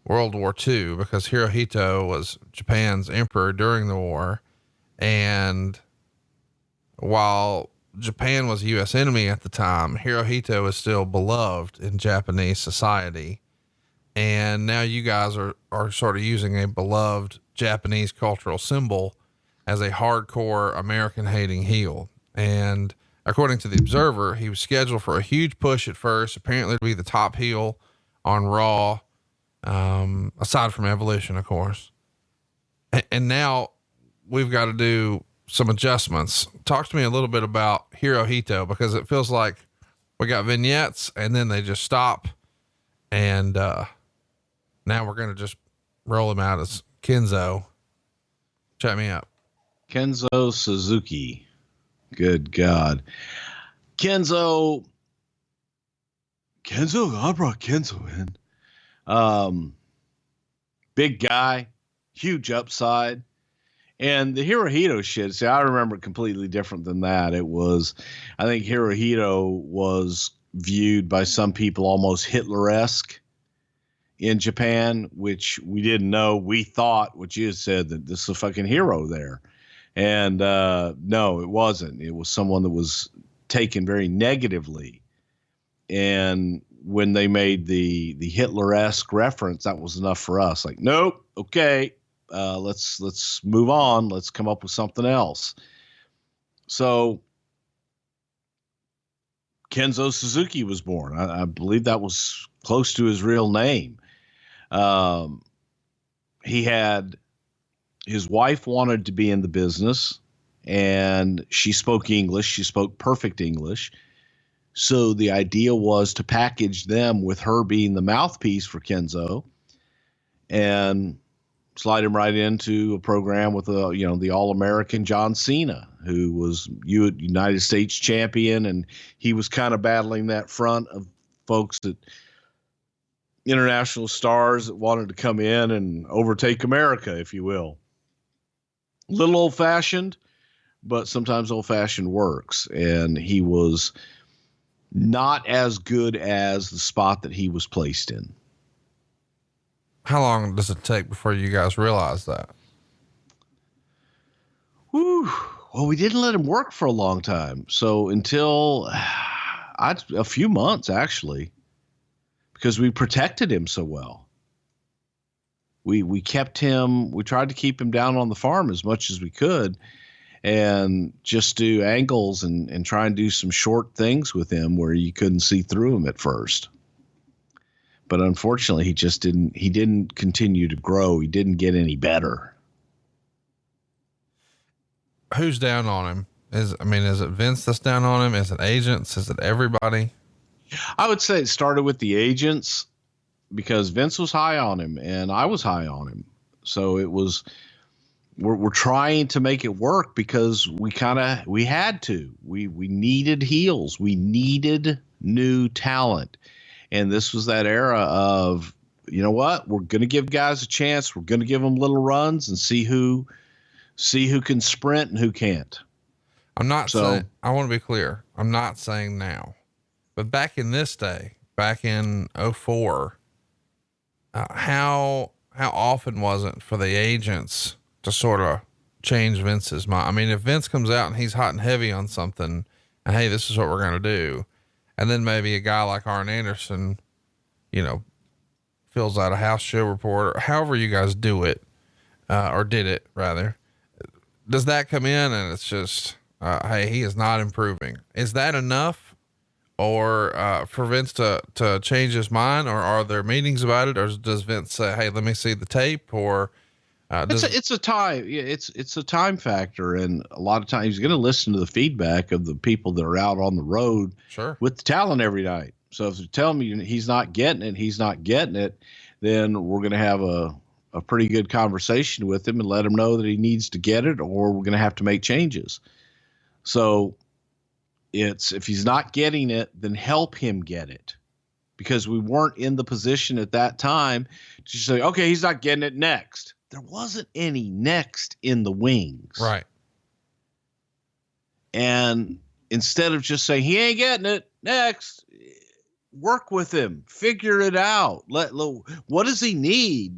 World War II, because Hirohito was Japan's emperor during the war. And while Japan was a U.S. enemy at the time, Hirohito is still beloved in Japanese society. And now you guys are sort of using a beloved Japanese cultural symbol as a hardcore American hating heel. And according to the Observer, he was scheduled for a huge push at first, apparently to be the top heel on Raw. Aside from Evolution, of course. And now we've got to do some adjustments. Talk to me a little bit about Hirohito, because it feels like we got vignettes and then they just stop. And, now we're going to just roll him out as Kenzo. Chat me up. Kenzo Suzuki. Good God. Kenzo, I brought Kenzo in. Big guy, huge upside. And the Hirohito shit, see, I remember completely different than that. It was, I think Hirohito was viewed by some people almost Hitler-esque in Japan, which we didn't know. We thought what you had said, that this is a fucking hero there. And no, it wasn't. It was someone that was taken very negatively. And when they made the Hitler-esque reference, that was enough for us. Like, nope, okay, let's move on. Let's come up with something else. So Kenzo Suzuki was born. I believe that was close to his real name. His wife wanted to be in the business, and she spoke English. She spoke perfect English. So the idea was to package them with her being the mouthpiece for Kenzo and slide him right into a program with the All-American John Cena, who was United States champion. And he was kind of battling that front of folks that international stars that wanted to come in and overtake America, if you will. A little old-fashioned, but sometimes old-fashioned works. And he was not as good as the spot that he was placed in. How long does it take before you guys realize that? Whew. Well, we didn't let him work for a long time. So until a few months, actually, because we protected him so well. We kept him, we tried to keep him down on the farm as much as we could and just do angles and try and do some short things with him where you couldn't see through him at first. But unfortunately, he didn't continue to grow. He didn't get any better. Who's down on him? Is it Vince that's down on him? Is it agents? Is it everybody? I would say it started with the agents because Vince was high on him and I was high on him. So it was, we're trying to make it work because we had to, we needed heels. We needed new talent. And this was that era of, you know what, we're going to give guys a chance. We're going to give them little runs and see who can sprint and who can't. I'm not saying, I want to be clear. I'm not saying now, but back in this day, back in 2004, how often was it for the agents to sort of change Vince's mind? I mean, if Vince comes out and he's hot and heavy on something and, hey, this is what we're going to do. And then maybe a guy like Arn Anderson, fills out a house show report or however you guys do it, or did it rather. Does that come in and it's just, hey, he is not improving. Is that enough or, for Vince to change his mind, or are there meetings about it? Or does Vince say, hey, let me see the tape? Or, it's a time factor. And a lot of times he's going to listen to the feedback of the people that are out on the road with the talent every night. So if they tell me he's not getting it, then we're going to have a pretty good conversation with him and let him know that he needs to get it, or we're going to have to make changes. So if he's not getting it, then help him get it, because we weren't in the position at that time to say, okay, he's not getting it next. There wasn't any next in the wings. Right. And instead of just saying he ain't getting it next, work with him, figure it out. What does he need?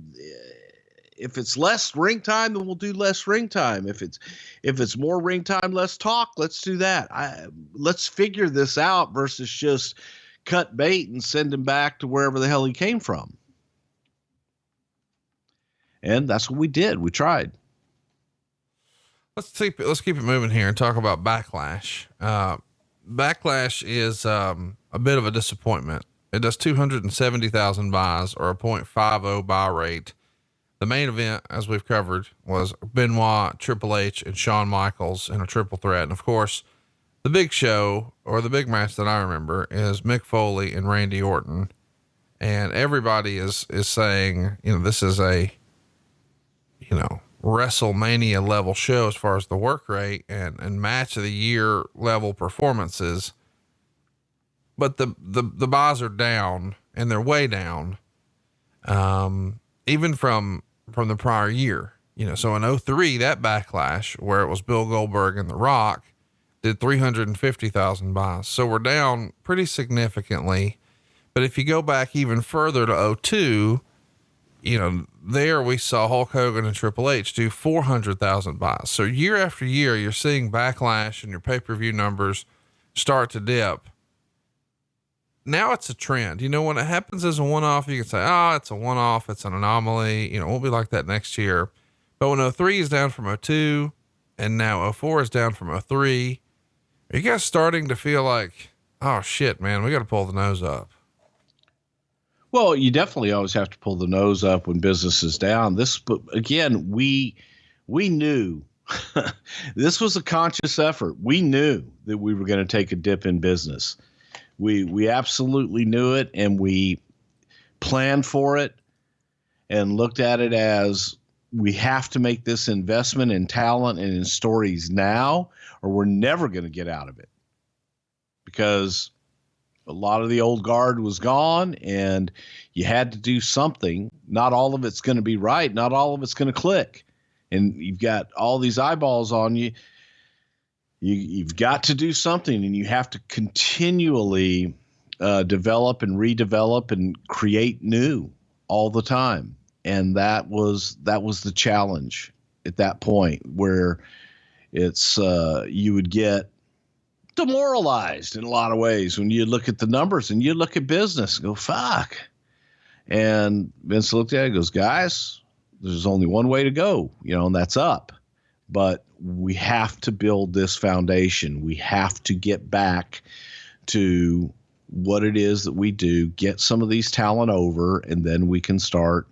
If it's less ring time, then we'll do less ring time. If it's more ring time, less talk, let's do that. Let's figure this out versus just cut bait and send him back to wherever the hell he came from. And that's what we did. We tried. Let's keep it moving here and talk about Backlash. Backlash is a bit of a disappointment. It does 270,000 buys, or a 0.50 buy rate. The main event, as we've covered, was Benoit, Triple H, and Shawn Michaels in a triple threat. And of course, the big show, or the big match that I remember, is Mick Foley and Randy Orton. And everybody is saying, this is a, WrestleMania level show as far as the work rate and match of the year level performances. But the buys are down, and they're way down. Even from the prior year, so in 2003, that Backlash where it was Bill Goldberg and The Rock did 350,000 buys. So we're down pretty significantly. But if you go back even further to 2002, there we saw Hulk Hogan and Triple H do 400,000 buys. So year after year, you're seeing Backlash and your pay-per-view numbers start to dip. Now it's a trend. When it happens as a one-off, you can say, it's a one-off, it's an anomaly. It won't be like that next year. But when 2003 is down from 2002 and now 2004 is down from 2003, are you guys starting to feel like, oh shit, man, we got to pull the nose up? Well, you definitely always have to pull the nose up when business is down. But again, we knew this was a conscious effort. We knew that we were going to take a dip in business. We absolutely knew it, and we planned for it and looked at it as we have to make this investment in talent and in stories now, or we're never going to get out of it. Because A lot of the old guard was gone, and you had to do something. Not all of it's going to be right. Not all of it's going to click. And you've got all these eyeballs on you. You've got to do something, and you have to continually develop and redevelop and create new all the time. And that was the challenge at that point, where it's you would get demoralized in a lot of ways when you look at the numbers and you look at business and go, fuck. And Vince looked at it and goes, guys, there's only one way to go, and that's up. But we have to build this foundation. We have to get back to what it is that we do, get some of these talent over, and then we can start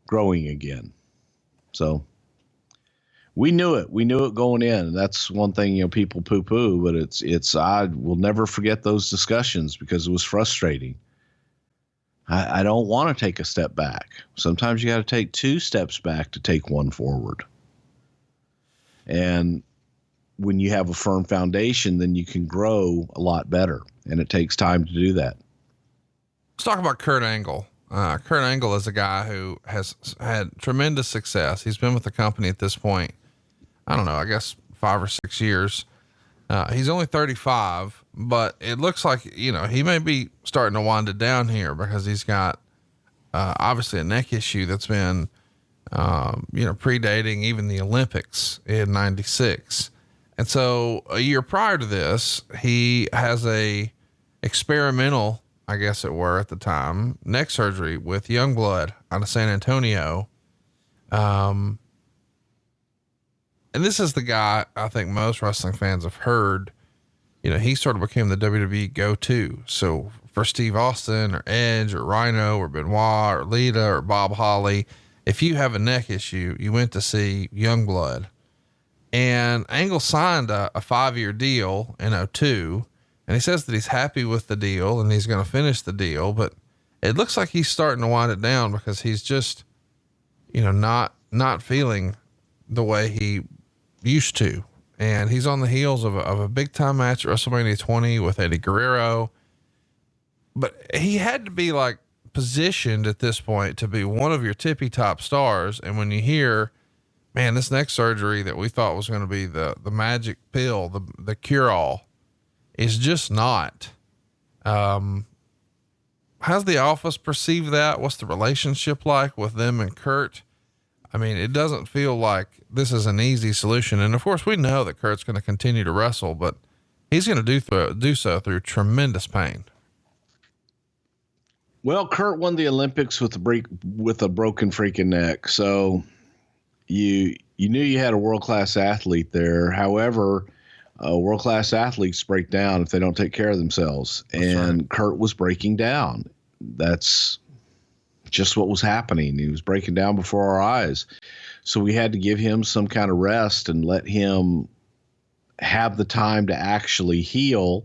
growing again. So we knew it. We knew it going in. That's one thing, people poo-poo, but it's I will never forget those discussions because it was frustrating. I don't want to take a step back. Sometimes you got to take 2 steps back to take 1 forward. And when you have a firm foundation, then you can grow a lot better. And it takes time to do that. Let's talk about Kurt Angle. Kurt Angle is a guy who has had tremendous success. He's been with the company at this point, I don't know, I guess 5 or 6 years. He's only 35, but it looks like, he may be starting to wind it down here because he's got, obviously a neck issue that's been, predating even the Olympics in 96. And so a year prior to this, he has a experimental, I guess it were at the time, neck surgery with Youngblood out of San Antonio. And this is the guy I think most wrestling fans have heard. He sort of became the WWE go-to. So for Steve Austin or Edge or Rhino or Benoit or Lita or Bob Holly, if you have a neck issue, you went to see Youngblood. And Angle signed a 5-year deal in 2002. And he says that he's happy with the deal and he's going to finish the deal, but it looks like he's starting to wind it down because he's just, not feeling the way he used to. And he's on the heels of a big time match at WrestleMania 20 with Eddie Guerrero, but he had to be like positioned at this point to be one of your tippy top stars. And when you hear, man, this neck surgery that we thought was going to be the magic pill, the cure all, is just not. How's the office perceive that? What's the relationship like with them and Kurt? I mean, it doesn't feel like this is an easy solution. And of course we know that Kurt's going to continue to wrestle, but he's going to do so through tremendous pain. Well, Kurt won the Olympics with a broken freaking neck. So you knew you had a world-class athlete there. However, world-class athletes break down if they don't take care of themselves. And right. Kurt was breaking down. That's just what was happening. He was breaking down before our eyes. So we had to give him some kind of rest and let him have the time to actually heal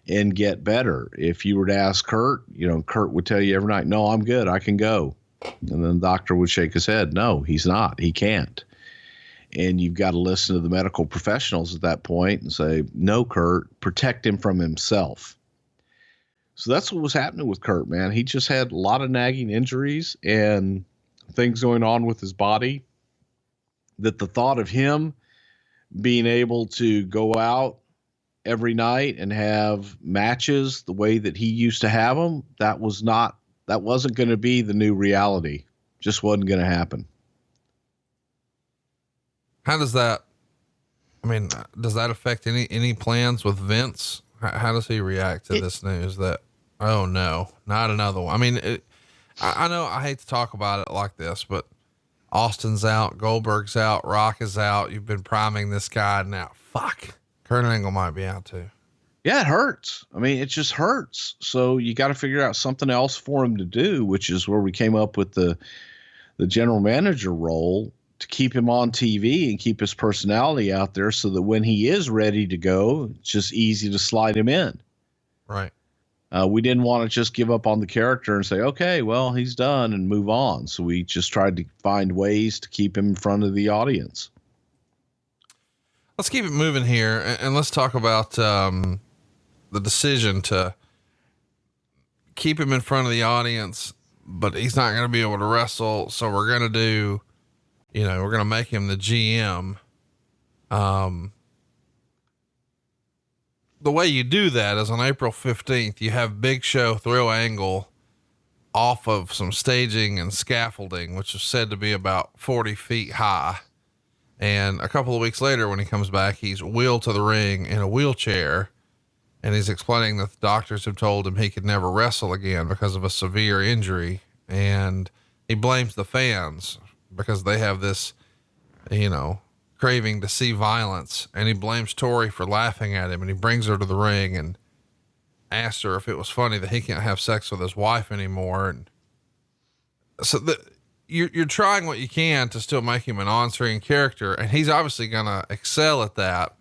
and get better. If you were to ask Kurt, Kurt would tell you every night, no, I'm good. I can go. And then the doctor would shake his head. No, he's not. He can't. And you've got to listen to the medical professionals at that point and say, no, Kurt, protect him from himself. So that's what was happening with Kurt, man. He just had a lot of nagging injuries and things going on with his body that the thought of him being able to go out every night and have matches the way that he used to have them, that wasn't going to be the new reality. Just wasn't going to happen. How does that, does that affect any plans with Vince? How does he react to this news that, oh no, not another one? I know I hate to talk about it like this, but Austin's out, Goldberg's out, Rock is out. You've been priming this guy now. Fuck. Kurt Angle might be out too. Yeah, it hurts. It just hurts. So you got to figure out something else for him to do, which is where we came up with the general manager role to keep him on TV and keep his personality out there so that when he is ready to go, it's just easy to slide him in. Right. We didn't want to just give up on the character and say, okay, well, he's done and move on. So we just tried to find ways to keep him in front of the audience. Let's keep it moving here and let's talk about, the decision to keep him in front of the audience, but he's not going to be able to wrestle. So we're going to do, we're going to make him the GM. The way you do that is on April 15th, you have Big Show throw Angle off of some staging and scaffolding, which is said to be about 40 feet high. And a couple of weeks later, when he comes back, he's wheeled to the ring in a wheelchair, and he's explaining that the doctors have told him he could never wrestle again because of a severe injury. And he blames the fans because they have this, craving to see violence. And he blames Tori for laughing at him, and he brings her to the ring and asks her if it was funny that he can't have sex with his wife anymore. And so you're trying what you can to still make him an on-screen character, and he's obviously going to excel at that.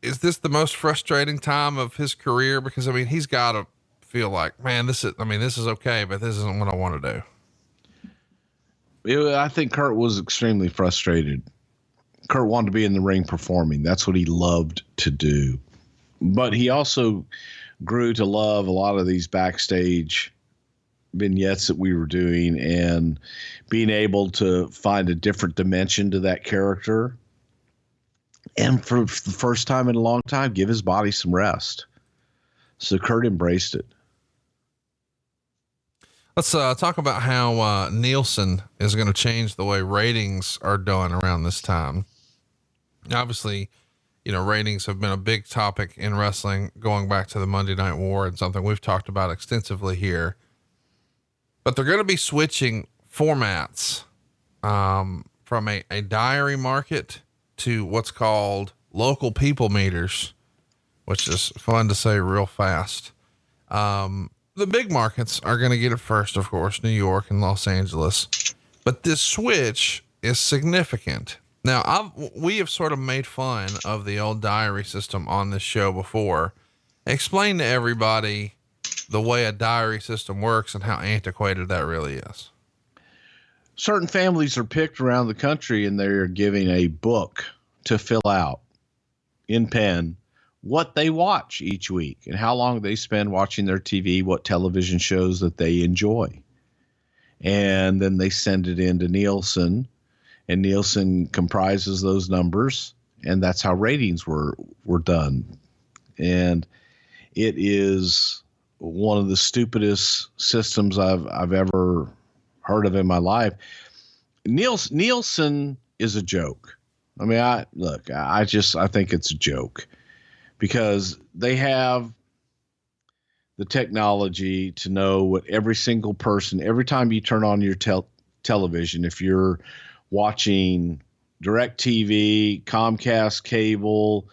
Is this the most frustrating time of his career? Because he's got to feel like, man, this is okay, but this isn't what I want to do. I think Kurt was extremely frustrated. Kurt wanted to be in the ring performing. That's what he loved to do. But he also grew to love a lot of these backstage vignettes that we were doing, and being able to find a different dimension to that character. And for the first time in a long time, give his body some rest. So Kurt embraced it. Let's talk about how Nielsen is going to change the way ratings are done around this time. Obviously, ratings have been a big topic in wrestling going back to the Monday Night War, and something we've talked about extensively here. But they're going to be switching formats from a diary market to what's called local people meters, which is fun to say real fast. The big markets are going to get it first, of course, New York and Los Angeles. But this switch is significant. Now, we have sort of made fun of the old diary system on this show before. Explain to everybody the way a diary system works and how antiquated that really is. Certain families are picked around the country, and they're giving a book to fill out in pen what they watch each week and how long they spend watching their TV, what television shows that they enjoy. And then they send it in to Nielsen, and Nielsen comprises those numbers, and that's how ratings were done. And it is one of the stupidest systems I've ever heard of in my life. Nielsen is a joke. I think it's a joke, because they have the technology to know what every single person, every time you turn on your television, if you're watching DirecTV, Comcast cable,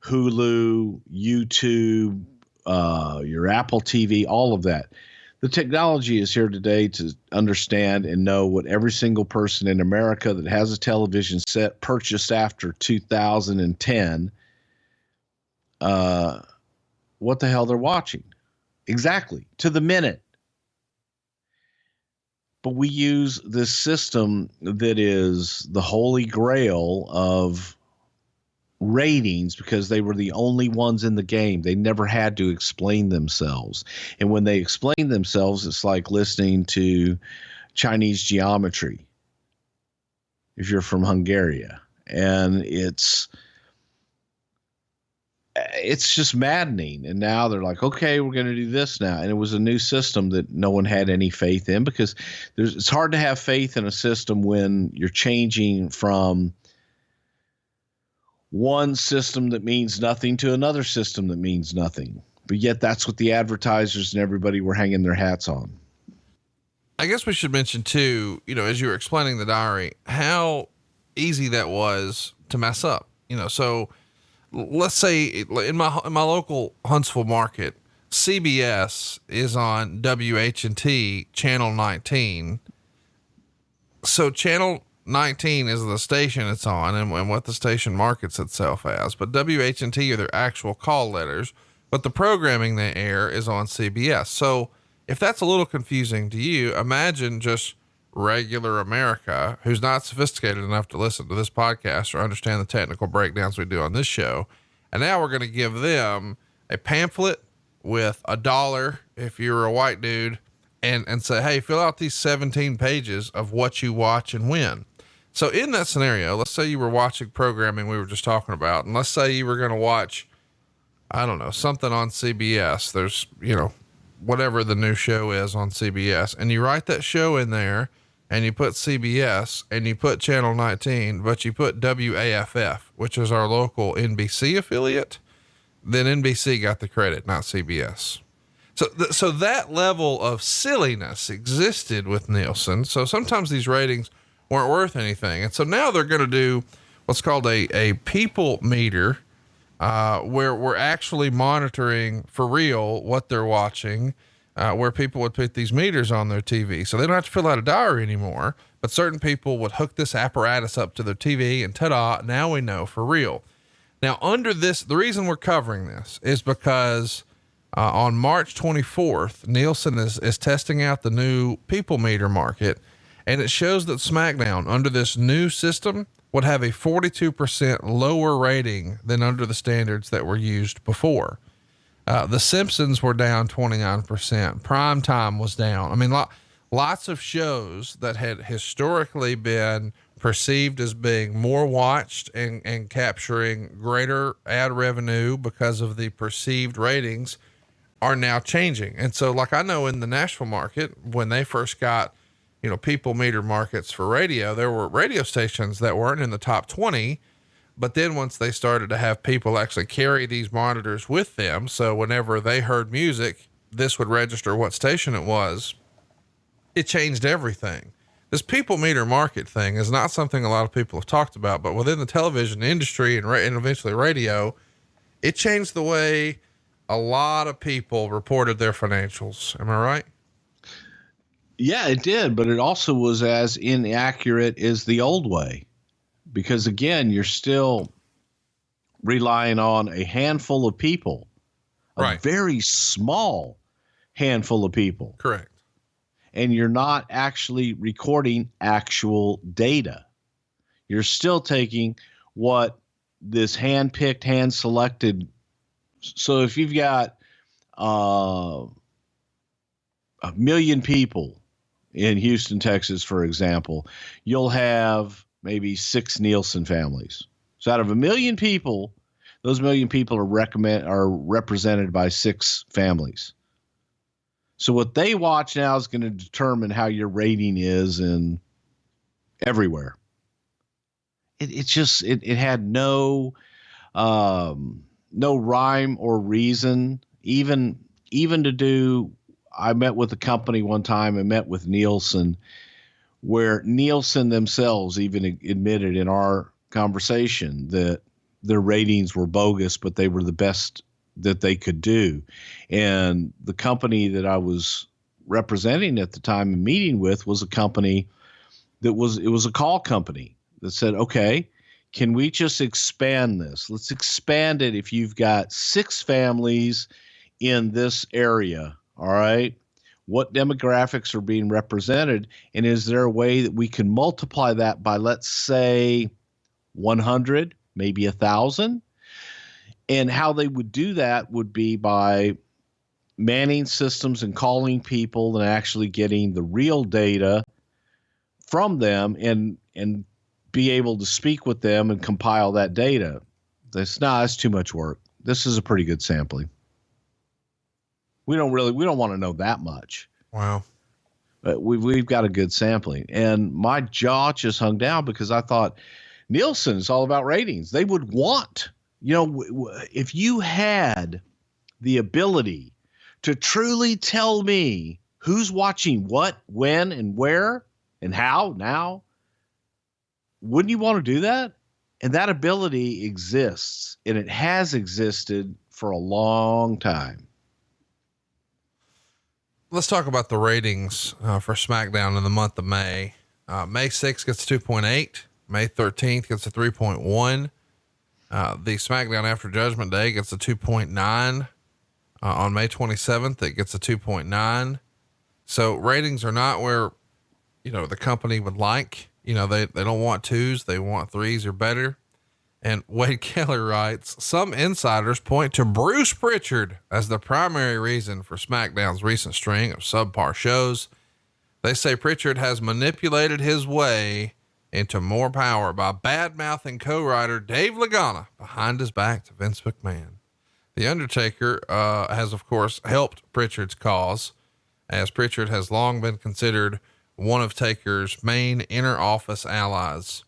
Hulu, YouTube, your Apple TV, all of that. The technology is here today to understand and know what every single person in America that has a television set purchased after 2010, what the hell they're watching. Exactly, to the minute. But we use this system that is the holy grail of ratings, because they were the only ones in the game. They never had to explain themselves. And when they explain themselves, it's like listening to Chinese geometry if you're from Hungary. And it's just maddening. And now they're like, okay, we're going to do this now. And it was a new system that no one had any faith in, because it's hard to have faith in a system when you're changing from one system that means nothing to another system that means nothing. But yet that's what the advertisers and everybody were hanging their hats on. I guess we should mention too, as you were explaining the diary, how easy that was to mess up. So let's say in my local Huntsville market, CBS is on WH&T channel 19. So channel 19 is the station it's on and what the station markets itself as, but WH&T are their actual call letters, but the programming they air is on CBS. So if that's a little confusing to you, imagine just regular America who's not sophisticated enough to listen to this podcast or understand the technical breakdowns we do on this show. And now we're going to give them a pamphlet with $1 if you're a white dude and say, hey, fill out these 17 pages of what you watch and when. So in that scenario, let's say you were watching programming we were just talking about, and let's say you were going to watch, I don't know, something on CBS. There's, whatever the new show is on CBS, and you write that show in there and you put CBS and you put channel 19, but you put WAFF, which is our local NBC affiliate. Then NBC got the credit, not CBS. So that level of silliness existed with Nielsen. So sometimes these ratings weren't worth anything. And so now they're going to do what's called a people meter, where we're actually monitoring for real what they're watching, where people would put these meters on their TV. So they don't have to fill out a diary anymore, but certain people would hook this apparatus up to their TV and ta-da, now we know for real. Now under this, the reason we're covering this is because on March 24th, Nielsen is testing out the new people meter market, and it shows that SmackDown under this new system would have a 42% lower rating than under the standards that were used before. The Simpsons were down 29%. Prime Time was down. I mean, lots of shows that had historically been perceived as being more watched and capturing greater ad revenue because of the perceived ratings are now changing. And so like I know in the Nashville market, when they first got, people meter markets for radio, there were radio stations that weren't in the top 20. But then once they started to have people actually carry these monitors with them, so whenever they heard music, this would register what station it was. It changed everything. This people meter market thing is not something a lot of people have talked about, but within the television industry and eventually radio, it changed the way a lot of people reported their financials. Am I right? Yeah, it did, but it also was as inaccurate as the old way, because again, you're still relying on a handful of people, a very small handful of people. Correct. And you're not actually recording actual data. You're still taking what this hand-picked, hand-selected. So if you've got 1 million people in Houston, Texas, for example, you'll have maybe 6 Nielsen families. So out of 1 million people, those 1 million people are represented by 6 families. So what they watch now is going to determine how your rating is in everywhere. It had no rhyme or reason, even to do. I met with a company one time and met with Nielsen, where Nielsen themselves even admitted in our conversation that their ratings were bogus, but they were the best that they could do. And the company that I was representing at the time and meeting with was a company it was a call company that said, okay, can we just expand this? Let's expand it. If you've got 6 families in this area, all right, what demographics are being represented? And is there a way that we can multiply that by, let's say, 100, maybe 1,000? And how they would do that would be by manning systems and calling people and actually getting the real data from them and be able to speak with them and compile that data. That's too much work. This is a pretty good sampling. We don't want to know that much. Wow. But we've got a good sampling. And my jaw just hung down because I thought Nielsen is all about ratings. They would want, if you had the ability to truly tell me who's watching what, when, and where, and how now, wouldn't you want to do that? And that ability exists, and it has existed for a long time. Let's talk about the ratings for SmackDown in the month of May. May 6th gets 2.8. May 13th gets a 3.1. The SmackDown after Judgment Day gets a 2.9. On May 27th, it gets a 2.9. So ratings are not where, the company would like. They don't want 2s, they want 3s or better. And Wade Keller writes, some insiders point to Bruce Prichard as the primary reason for SmackDown's recent string of subpar shows. They say Prichard has manipulated his way into more power by bad-mouthing co-writer Dave Lagana behind his back to Vince McMahon. The Undertaker has, of course, helped Prichard's cause, as Prichard has long been considered one of Taker's main inner office allies.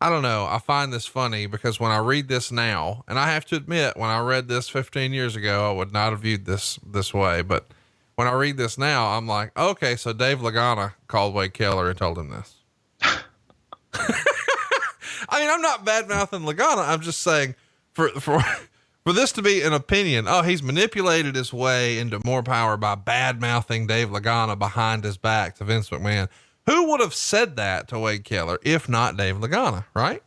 I don't know. I find this funny because when I read this now, and I have to admit, when I read this 15 years ago, I would not have viewed this way. But when I read this now, I'm like, okay, so Dave Lagana called Wade Keller and told him this. I mean, I'm not bad mouthing Lagana. I'm just saying for this to be an opinion, oh, he's manipulated his way into more power by bad mouthing Dave Lagana behind his back to Vince McMahon. Who would have said that to Wade Keller if not Dave Lagana, right?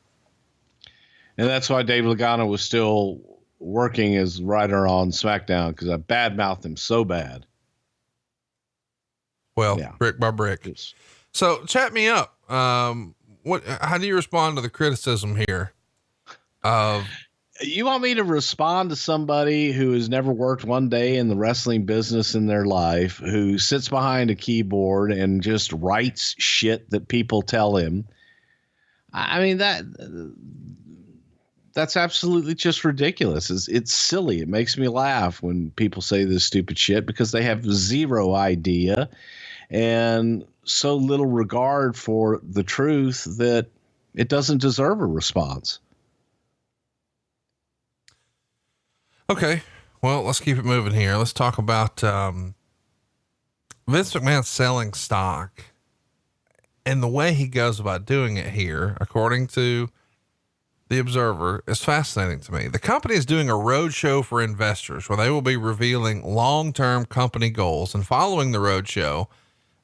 And that's why Dave Lagana was still working as writer on SmackDown, because I badmouthed him so bad. Well, yeah. Brick by brick. Yes. So chat me up. How do you respond to the criticism here of, you want me to respond to somebody who has never worked one day in the wrestling business in their life, who sits behind a keyboard and just writes shit that people tell him? I mean, that's absolutely just ridiculous. It's silly. It makes me laugh when people say this stupid shit because they have zero idea and so little regard for the truth that it doesn't deserve a response. Okay. Well, let's keep it moving here. Let's talk about, Vince McMahon selling stock and the way he goes about doing it here, according to the Observer, is fascinating to me. The company is doing a roadshow for investors where they will be revealing long-term company goals, and following the roadshow,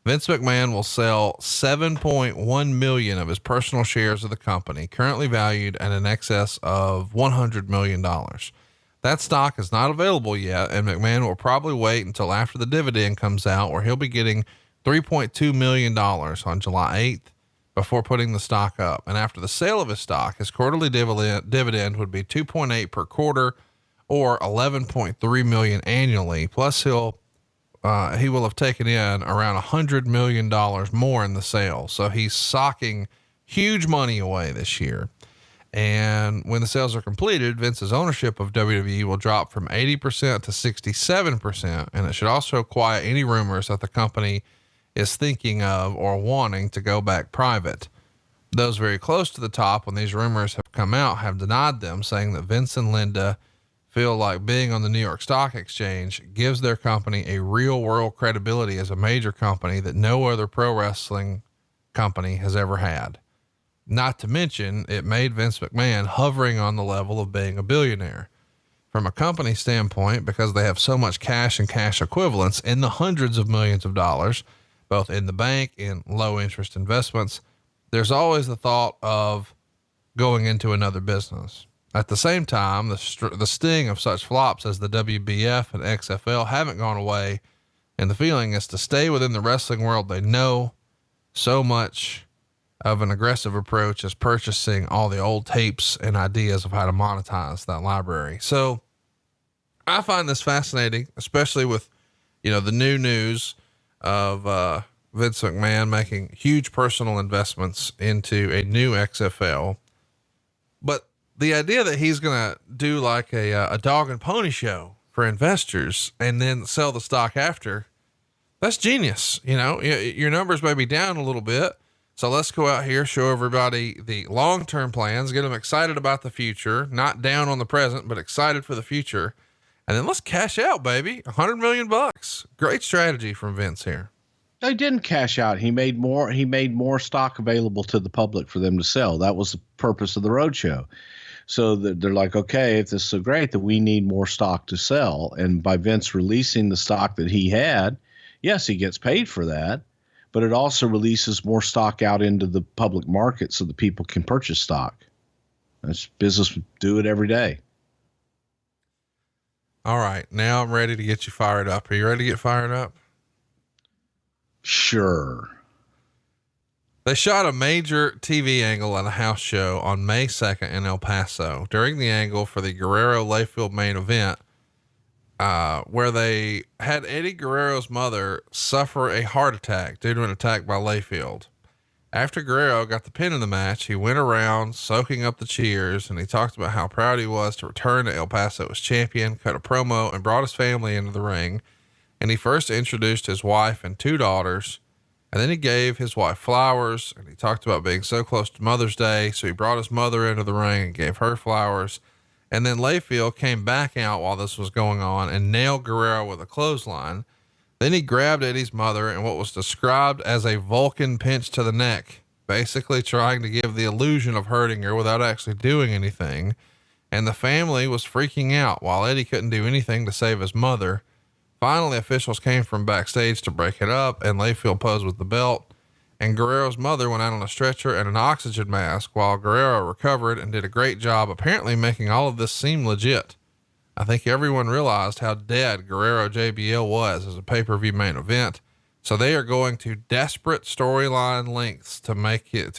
Vince McMahon will sell 7.1 million of his personal shares of the company, currently valued at an excess of $100 million. That stock is not available yet, and McMahon will probably wait until after the dividend comes out, where he'll be getting $3.2 million on July 8th before putting the stock up. And after the sale of his stock, his quarterly dividend would be 2.8 per quarter or 11.3 million annually. Plus he will have taken in around $100 million more in the sale. So he's socking huge money away this year. And when the sales are completed, Vince's ownership of WWE will drop from 80% to 67%. And it should also quiet any rumors that the company is thinking of or wanting to go back private. Those very close to the top, when these rumors have come out, have denied them, saying that Vince and Linda feel like being on the New York Stock Exchange gives their company a real world credibility as a major company that no other pro wrestling company has ever had. Not to mention, it made Vince McMahon hovering on the level of being a billionaire. From a company standpoint, because they have so much cash and cash equivalents in the hundreds of millions of dollars, both in the bank and low interest investments, there's always the thought of going into another business. At the same time, the sting of such flops as the WBF and XFL haven't gone away, and the feeling is to stay within the wrestling world they know so much of an aggressive approach as purchasing all the old tapes and ideas of how to monetize that library. So I find this fascinating, especially with, the new news of, Vince McMahon making huge personal investments into a new XFL, but the idea that he's going to do like a dog and pony show for investors and then sell the stock after, that's genius. Your numbers may be down a little bit. So let's go out here, show everybody the long-term plans, get them excited about the future, not down on the present, but excited for the future. And then let's cash out, baby. $100 million. Great strategy from Vince here. He didn't cash out. He made more stock available to the public for them to sell. That was the purpose of the roadshow. So they're like, okay, if this is so great that we need more stock to sell. And by Vince releasing the stock that he had, yes, he gets paid for that. But it also releases more stock out into the public market so that people can purchase stock. That's business. Do it every day. All right. Now I'm ready to get you fired up. Are you ready to get fired up? Sure. They shot a major TV angle at a house show on May 2nd in El Paso. During the angle for the Guerrero-Layfield main event, where they had Eddie Guerrero's mother suffer a heart attack due to an attack by Layfield. After Guerrero got the pin in the match, he went around soaking up the cheers, and he talked about how proud he was to return to El Paso as champion, cut a promo, and brought his family into the ring. And he first introduced his wife and 2 daughters, and then he gave his wife flowers, and he talked about being so close to Mother's Day. So he brought his mother into the ring and gave her flowers. And then Layfield came back out while this was going on and nailed Guerrero with a clothesline. Then he grabbed Eddie's mother in what was described as a Vulcan pinch to the neck, basically trying to give the illusion of hurting her without actually doing anything. And the family was freaking out while Eddie couldn't do anything to save his mother. Finally, officials came from backstage to break it up, and Layfield posed with the belt. And Guerrero's mother went out on a stretcher and an oxygen mask while Guerrero recovered and did a great job, apparently making all of this seem legit. I think everyone realized how dead Guerrero JBL was as a pay-per-view main event. So they are going to desperate storyline lengths to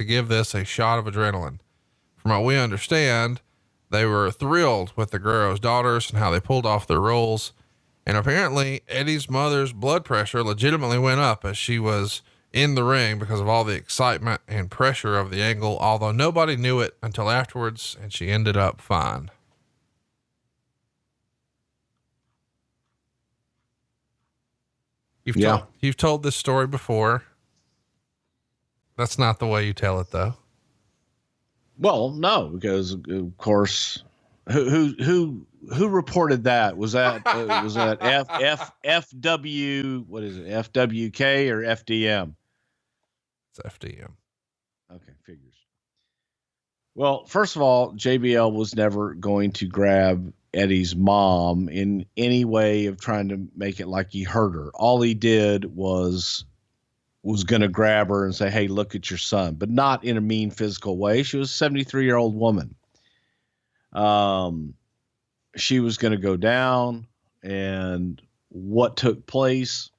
give this a shot of adrenaline. From what we understand, they were thrilled with the Guerrero's daughters and how they pulled off their roles. And apparently Eddie's mother's blood pressure legitimately went up as she was in the ring because of all the excitement and pressure of the angle, although nobody knew it until afterwards, and she ended up fine. You've told this story before. That's not the way you tell it though. Well, no, because of course, who reported that? Was that FW? What is it? FWK or FDM? It's FDM. Okay, figures. Well, first of all, JBL was never going to grab Eddie's mom in any way of trying to make it like he hurt her. All he did was going to grab her and say, "Hey, look at your son," but not in a mean physical way. She was a 73-year-old woman. She was going to go down, and what took place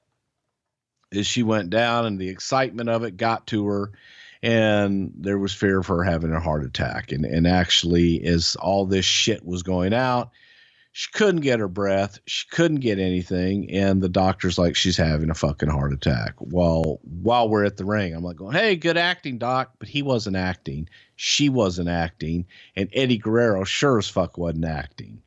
is she went down, and the excitement of it got to her, and there was fear of her having a heart attack. And actually, as all this shit was going out, she couldn't get her breath. She couldn't get anything. And the doctor's like, she's having a fucking heart attack. Well, while we're at the ring, I'm like going, "Hey, good acting, doc." But he wasn't acting. She wasn't acting. And Eddie Guerrero sure as fuck wasn't acting.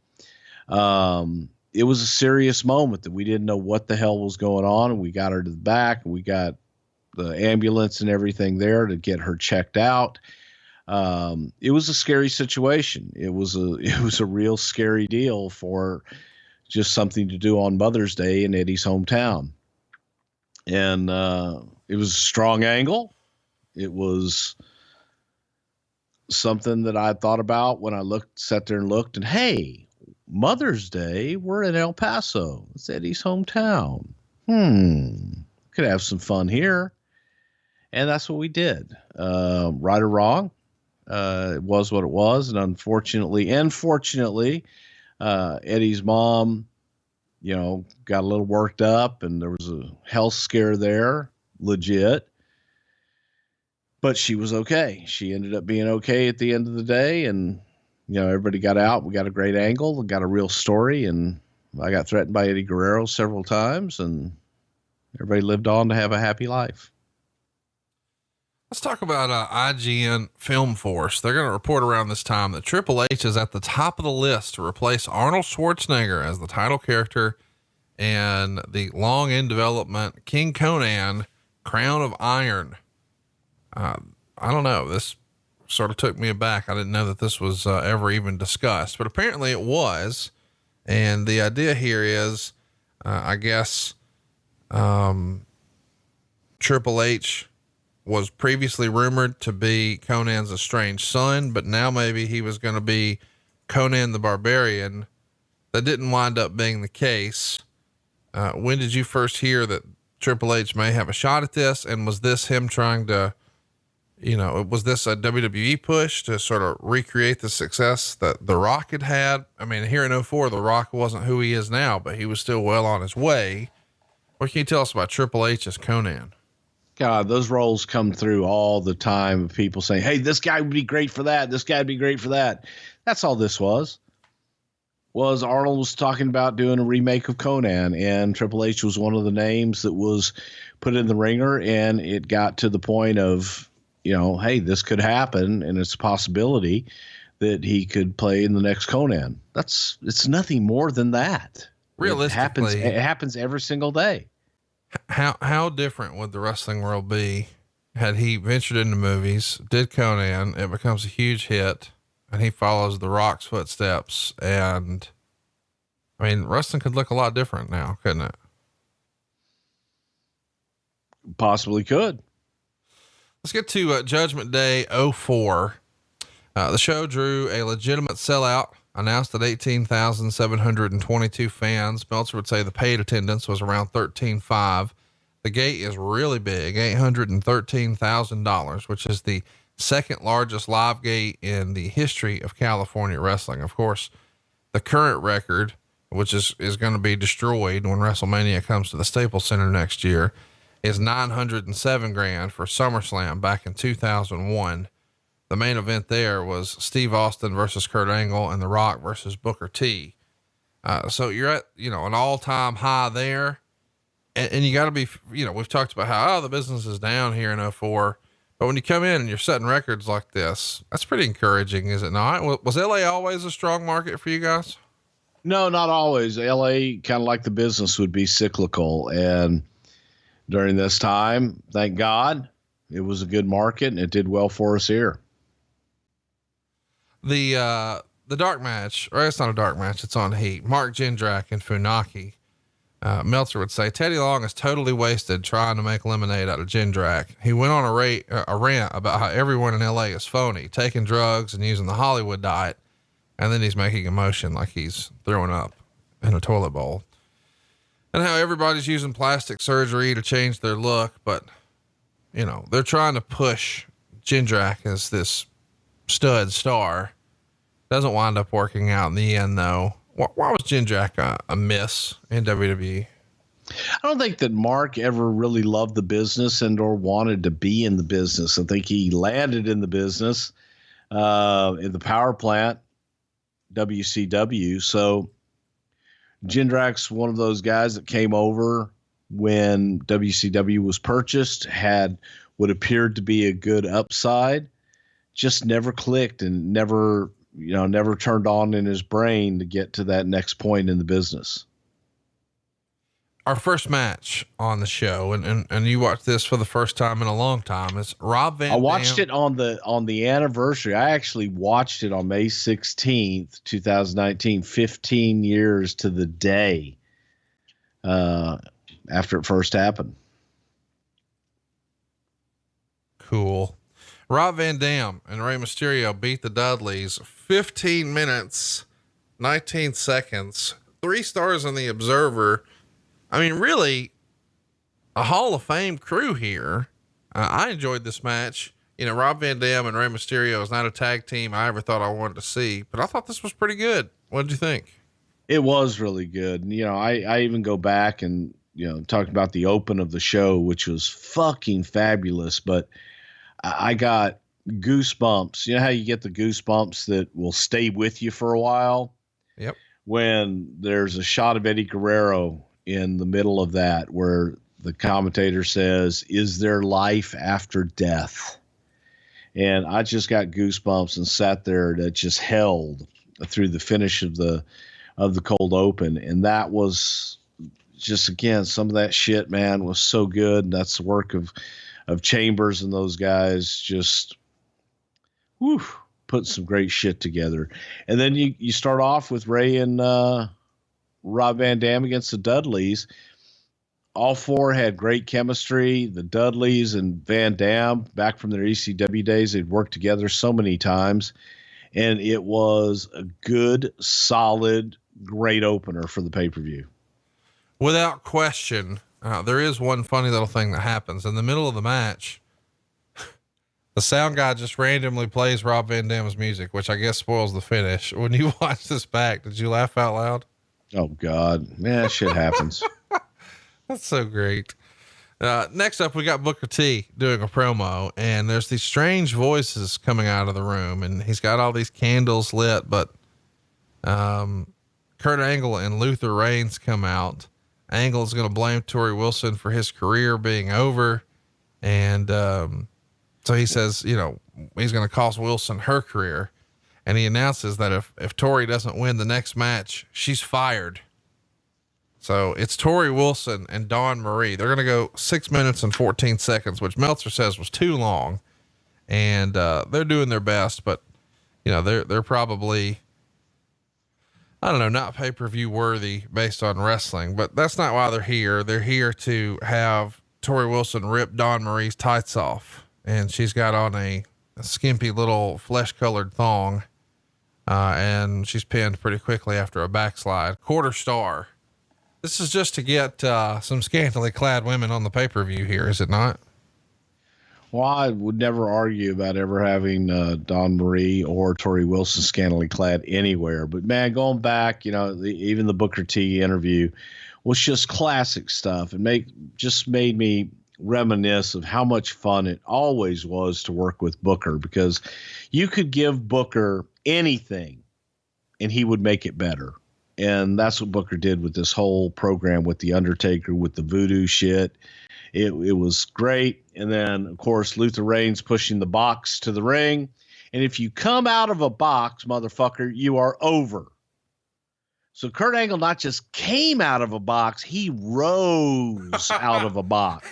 It was a serious moment that we didn't know what the hell was going on. And we got her to the back, and we got the ambulance and everything there to get her checked out. It was a scary situation. It was a real scary deal for just something to do on Mother's Day in Eddie's hometown. And, it was a strong angle. It was something that I thought about when I sat there and looked, and hey, Mother's Day, we're in El Paso. It's Eddie's hometown. Could have some fun here. And that's what we did. Right or wrong, it was what it was. And unfortunately, Eddie's mom, got a little worked up, and there was a health scare there, legit. But she was okay. She ended up being okay at the end of the day. And, everybody got out. We got a great angle. We got a real story. And I got threatened by Eddie Guerrero several times, and everybody lived on to have a happy life. Let's talk about IGN Film Force. They're going to report around this time that Triple H is at the top of the list to replace Arnold Schwarzenegger as the title character in the long in development King Conan Crown of Iron. I don't know. This sort of took me aback. I didn't know that this was ever even discussed, but apparently it was. And the idea here is, I guess, Triple H was previously rumored to be Conan's estranged son, but now maybe he was going to be Conan the Barbarian. That didn't wind up being the case. When did you first hear that Triple H may have a shot at this? And was this him trying to, was this a WWE push to sort of recreate the success that The Rock had? I mean, here in 2004, The Rock wasn't who he is now, but he was still well on his way. What can you tell us about Triple H as Conan? God, those roles come through all the time of people saying, hey, this guy would be great for that. This guy would be great for that. That's all this was Arnold was talking about doing a remake of Conan, and Triple H was one of the names that was put in the ringer, and it got to the point of, hey, this could happen, and it's a possibility that he could play in the next Conan. It's nothing more than that. Realistically, it happens every single day. How different would the wrestling world be had he ventured into movies, did Conan, it becomes a huge hit, and he follows The Rock's footsteps? And I mean, wrestling could look a lot different now, couldn't it? Possibly could. Let's get to Judgment Day 04. The show drew a legitimate sellout, announced that 18,722 fans. Meltzer would say the paid attendance was around 13,500. The gate is really big, $813,000, which is the second largest live gate in the history of California wrestling. Of course, the current record, which is going to be destroyed when WrestleMania comes to the Staples Center next year, is $907,000 for SummerSlam back in 2001. The main event there was Steve Austin versus Kurt Angle and The Rock versus Booker T. So you're at, an all-time high there. And you gotta be, we've talked about how, the business is down here in 04, but when you come in and you're setting records like this, that's pretty encouraging, is it not? Was LA always a strong market for you guys? No, not always. LA, kind of like the business, would be cyclical. And during this time, thank God, it was a good market and it did well for us here. The dark match, or it's not a dark match, it's on Heat. Mark Jindrak and Funaki. Meltzer would say Teddy Long is totally wasted trying to make lemonade out of Jindrak. He went on a rant about how everyone in LA is phony, taking drugs and using the Hollywood diet. And then he's making a motion like he's throwing up in a toilet bowl, and how everybody's using plastic surgery to change their look. But, they're trying to push Jindrak as this stud star. Doesn't wind up working out in the end, though. Why was Jindrak a miss in WWE? I don't think that Mark ever really loved the business or wanted to be in the business. I think he landed in the business in the power plant, WCW. So Jindrak's one of those guys that came over when WCW was purchased, had what appeared to be a good upside, just never clicked and never turned on in his brain to get to that next point in the business. Our first match on the show, and you watched this for the first time in a long time, is Rob Van Dam. I watched it on the anniversary. I actually watched it on May 16th, 2019, 15 years to the day after it first happened. Cool. Rob Van Dam and Rey Mysterio beat the Dudleys 15 minutes, 19 seconds, 3 stars on the Observer. I mean, really a Hall of Fame crew here. I enjoyed this match. Rob Van Dam and Rey Mysterio is not a tag team I ever thought I wanted to see, but I thought this was pretty good. What did you think? It was really good. I even go back and, talk about the open of the show, which was fucking fabulous, but I got goosebumps. You know how you get the goosebumps that will stay with you for a while? Yep. When there's a shot of Eddie Guerrero in the middle of that, where the commentator says, "Is there life after death?" And I just got goosebumps and sat there that just held through the finish of the cold open. And that was just, again, some of that shit, man, was so good. And that's the work of Chambers and those guys, just put some great shit together. And then you start off with Ray and Rob Van Dam against the Dudleys. All four had great chemistry. The Dudleys and Van Dam, back from their ECW days, they'd worked together so many times. And it was a good, solid, great opener for the pay-per-view. Without question. There is one funny little thing that happens in the middle of the match. The sound guy just randomly plays Rob Van Dam's music, which I guess spoils the finish. When you watch this back, did you laugh out loud? Oh God, man, that shit happens. That's so great. Next up, we got Booker T doing a promo, and there's these strange voices coming out of the room, and he's got all these candles lit, but Kurt Angle and Luther Reigns come out. Angle is going to blame Torrie Wilson for his career being over. And so he says, you know, he's going to cost Wilson her career. And he announces that if Torrie doesn't win the next match, she's fired. So it's Torrie Wilson and Dawn Marie. They're going to go 6 minutes and 14 seconds, which Meltzer says was too long. And they're doing their best, but you know, they're probably, I don't know, not pay-per-view worthy based on wrestling, but that's not why they're here. They're here to have Torrie Wilson rip Dawn Marie's tights off, and she's got on a skimpy little flesh-colored thong, and she's pinned pretty quickly after a backslide. Quarter star. This is just to get some scantily clad women on the pay-per-view here, is it not? Well, I would never argue about ever having Dawn Marie or Torrie Wilson scantily clad anywhere. But man, going back, you know, even the Booker T interview was just classic stuff. It just made me reminisce of how much fun it always was to work with Booker, because you could give Booker anything and he would make it better. And that's what Booker did with this whole program with the Undertaker, with the voodoo shit. It was great. And then, of course, Luther Reigns pushing the box to the ring. And if you come out of a box, motherfucker, you are over. So Kurt Angle not just came out of a box, he rose out of a box,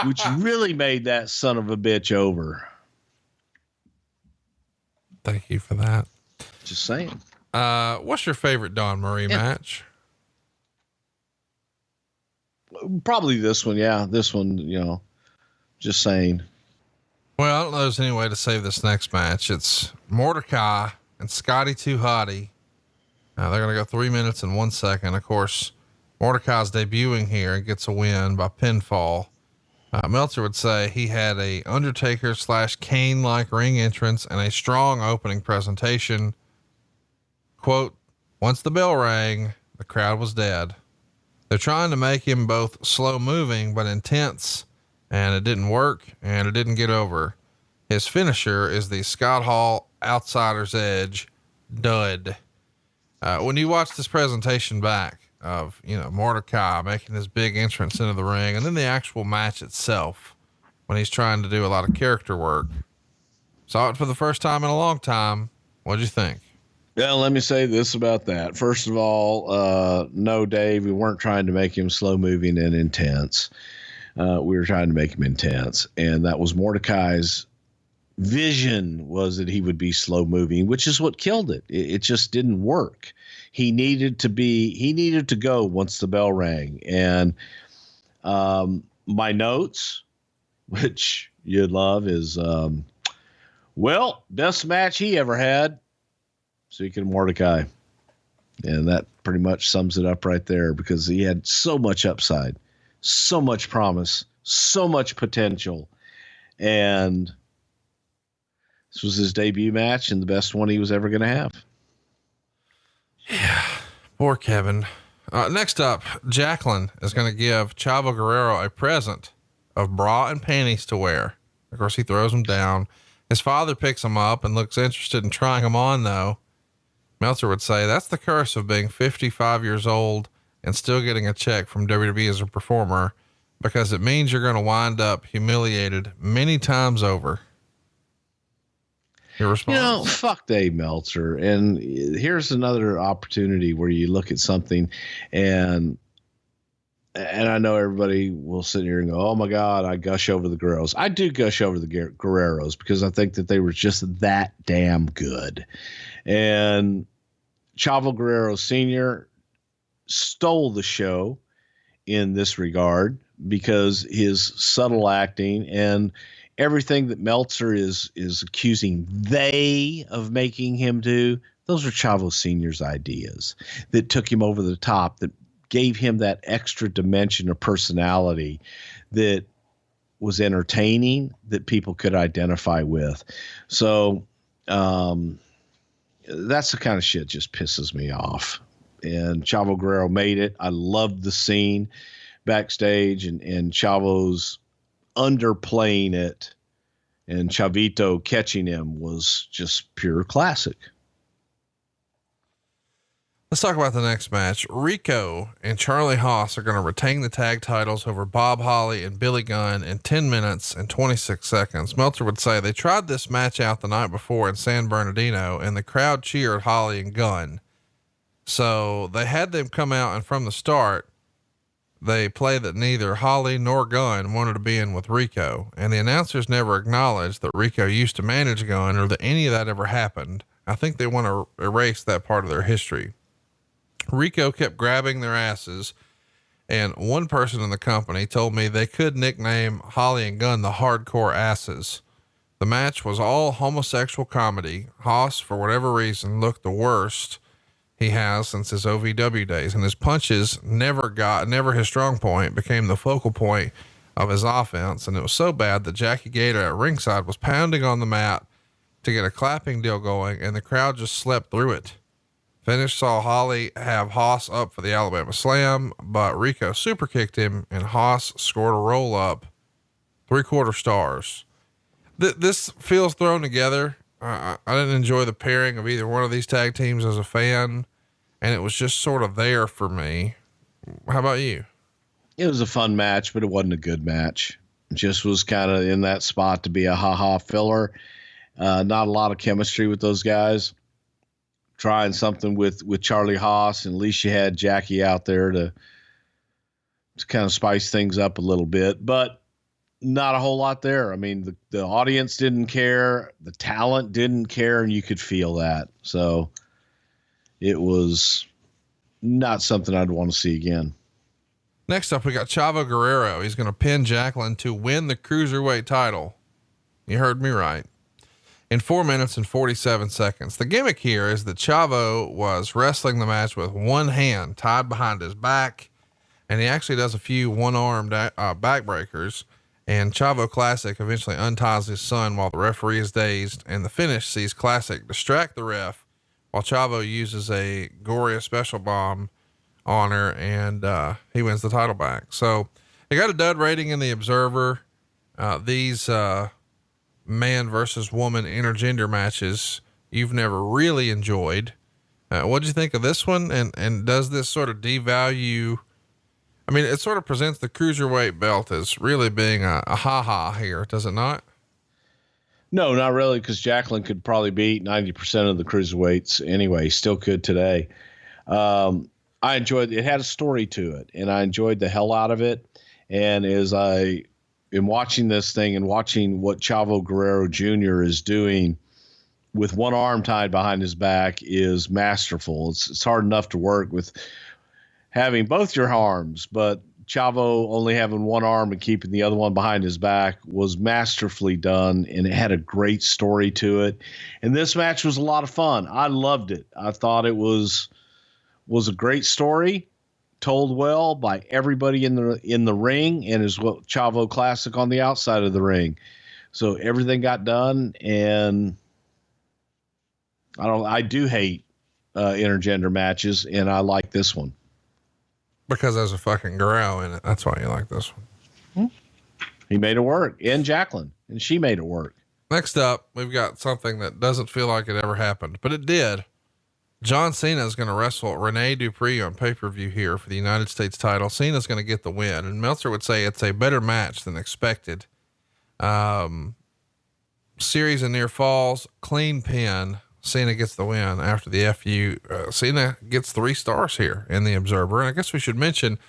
which really made that son of a bitch over. Thank you for that. Just saying. What's your favorite Dawn Marie match? Probably this one. Yeah. This one, you know, just saying. Well, I don't know if there's any way to save this next match. It's Mordecai and Scotty Too Hotty. They're going to go 3 minutes and 1 second. Of course, Mordecai's debuting here and gets a win by pinfall. Meltzer would say he had a Undertaker / Kane-like ring entrance and a strong opening presentation. Quote, once the bell rang, the crowd was dead. They're trying to make him both slow moving, but intense, and it didn't work and it didn't get over. His finisher is the Scott Hall Outsider's Edge dud. When you watch this presentation back of, you know, Mordecai making his big entrance into the ring, and then the actual match itself, when he's trying to do a lot of character work, saw it for the first time in a long time. What'd you think? Yeah, let me say this about that. First of all, no, Dave, we weren't trying to make him slow moving and intense. We were trying to make him intense. And that was Mordecai's vision, was that he would be slow moving, which is what killed it. It just didn't work. He needed to go once the bell rang. And my notes, which you'd love, is, well, best match he ever had. Speaking of Mordecai, and that pretty much sums it up right there, because he had so much upside, so much promise, so much potential. And this was his debut match and the best one he was ever going to have. Yeah. Poor Kevin. Next up, Jacqueline is going to give Chavo Guerrero a present of bra and panties to wear. Of course, he throws them down. His father picks them up and looks interested in trying them on, though. Meltzer would say that's the curse of being 55 years old and still getting a check from WWE as a performer, because it means you're going to wind up humiliated many times over. Your response? You know, fuck Dave Meltzer. And here's another opportunity where you look at something and I know everybody will sit here and go, oh my God, I gush over the Guerreros. I do gush over the Guerreros because I think that they were just that damn good. And Chavo Guerrero Sr. stole the show in this regard, because his subtle acting and everything that Meltzer is accusing they of making him do, those are Chavo Sr.'s ideas that took him over the top, that gave him that extra dimension of personality that was entertaining, that people could identify with. So, that's the kind of shit just pisses me off. And Chavo Guerrero made it. I loved the scene backstage, and Chavo's underplaying it and Chavito catching him was just pure classic. Let's talk about the next match. Rico and Charlie Haas are going to retain the tag titles over Bob Holly and Billy Gunn in 10 minutes and 26 seconds. Meltzer would say they tried this match out the night before in San Bernardino and the crowd cheered Holly and Gunn. So they had them come out, and from the start, they played that neither Holly nor Gunn wanted to be in with Rico. And the announcers never acknowledged that Rico used to manage Gunn or that any of that ever happened. I think they want to erase that part of their history. Rico kept grabbing their asses, and one person in the company told me they could nickname Holly and Gunn the Hardcore Asses. The match was all homosexual comedy. Haas, for whatever reason, looked the worst he has since his OVW days, and his punches never his strong point, became the focal point of his offense. And it was so bad that Jackie Gator at ringside was pounding on the mat to get a clapping deal going, and the crowd just slept through it. Finish saw Holly have Haas up for the Alabama Slam, but Rico super kicked him and Haas scored a roll up, 3/4 stars. This feels thrown together. I didn't enjoy the pairing of either one of these tag teams as a fan, and it was just sort of there for me. How about you? It was a fun match, but it wasn't a good match. It just was kind of in that spot to be a ha-ha filler. Not a lot of chemistry with those guys. Trying something with Charlie Haas, and at least you had Jackie out there to kind of spice things up a little bit, but not a whole lot there. I mean, the audience didn't care, the talent didn't care, and you could feel that. So it was not something I'd want to see again. Next up, we got Chavo Guerrero. He's going to pin Jacqueline to win the cruiserweight title. You heard me right. In 4 minutes and 47 seconds. The gimmick here is that Chavo was wrestling the match with one hand tied behind his back, and he actually does a few one-armed backbreakers, and Chavo Classic eventually unties his son while the referee is dazed, and the finish sees Classic distract the ref while Chavo uses a Goria special bomb on her, and he wins the title back. So he got a dud rating in the Observer. These man versus woman intergender matches you've never really enjoyed. What'd you think of this one? And does this sort of devalue? I mean, it sort of presents the cruiserweight belt as really being a ha-ha here, does it not? No, not really, because Jacqueline could probably beat 90% of the cruiserweights anyway, still could today. I enjoyed it. It had a story to it, and I enjoyed the hell out of it. And as I am watching this thing and watching what Chavo Guerrero Jr. is doing with one arm tied behind his back is masterful. It's hard enough to work with having both your arms, but Chavo only having one arm and keeping the other one behind his back was masterfully done, and it had a great story to it. And this match was a lot of fun. I loved it. I thought it was a great story, told well by everybody in the ring, and is what Chavo Classic on the outside of the ring. So everything got done, and I do hate intergender matches, and I like this one. Because there's a fucking Guerrero in it. That's why you like this one. He made it work, and Jacqueline, and she made it work. Next up, we've got something that doesn't feel like it ever happened, but it did. John Cena is going to wrestle Rene Dupree on pay-per-view here for the United States title. Cena's going to get the win, and Meltzer would say it's a better match than expected. Series of near falls, clean pin. Cena gets the win after the FU. Cena gets 3 stars here in the Observer. And I guess we should mention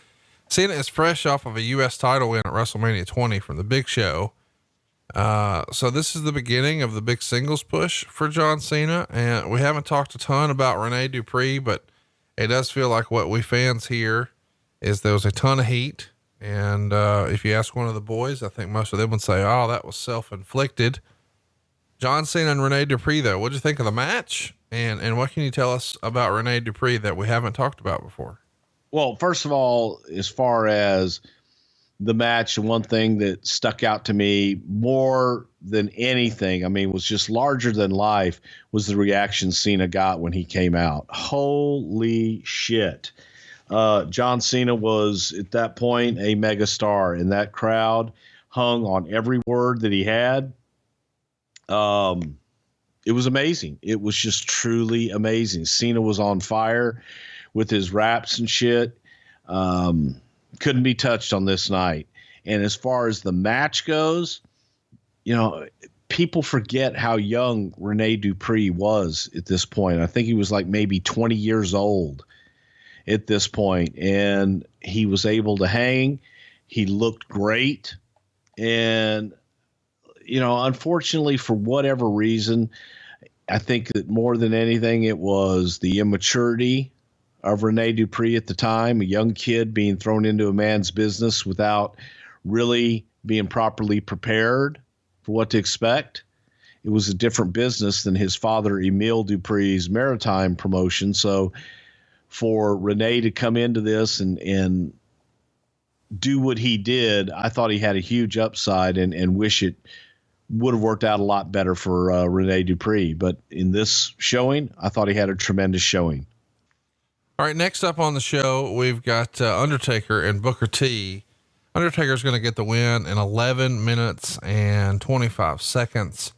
Cena is fresh off of a U.S. title win at WrestleMania 20 from the Big Show. So this is the beginning of the big singles push for John Cena. And we haven't talked a ton about Rene Dupree, but it does feel like what we fans hear is there was a ton of heat. And if you ask one of the boys, I think most of them would say, oh, that was self-inflicted. John Cena and Rene Dupree, though, what'd you think of the match? And what can you tell us about Rene Dupree that we haven't talked about before? Well, first of all, as far as the match, the one thing that stuck out to me more than anything, I mean, was just larger than life, was the reaction Cena got when he came out. Holy shit. John Cena was at that point a megastar, and that crowd hung on every word that he had. It was amazing. It was just truly amazing. Cena was on fire with his raps and shit. Couldn't be touched on this night. And as far as the match goes, people forget how young Rene Dupree was at this point. I think he was like maybe 20 years old at this point, and he was able to hang. He looked great. And, unfortunately, for whatever reason, I think that more than anything, it was the immaturity of Rene Dupree at the time, a young kid being thrown into a man's business without really being properly prepared for what to expect. It was a different business than his father, Emile Dupree's maritime promotion. So for Rene to come into this and do what he did, I thought he had a huge upside and wish it would have worked out a lot better for Rene Dupree. But in this showing, I thought he had a tremendous showing. All right. Next up on the show, we've got Undertaker and Booker T. Undertaker's going to get the win in 11 minutes and 25 seconds.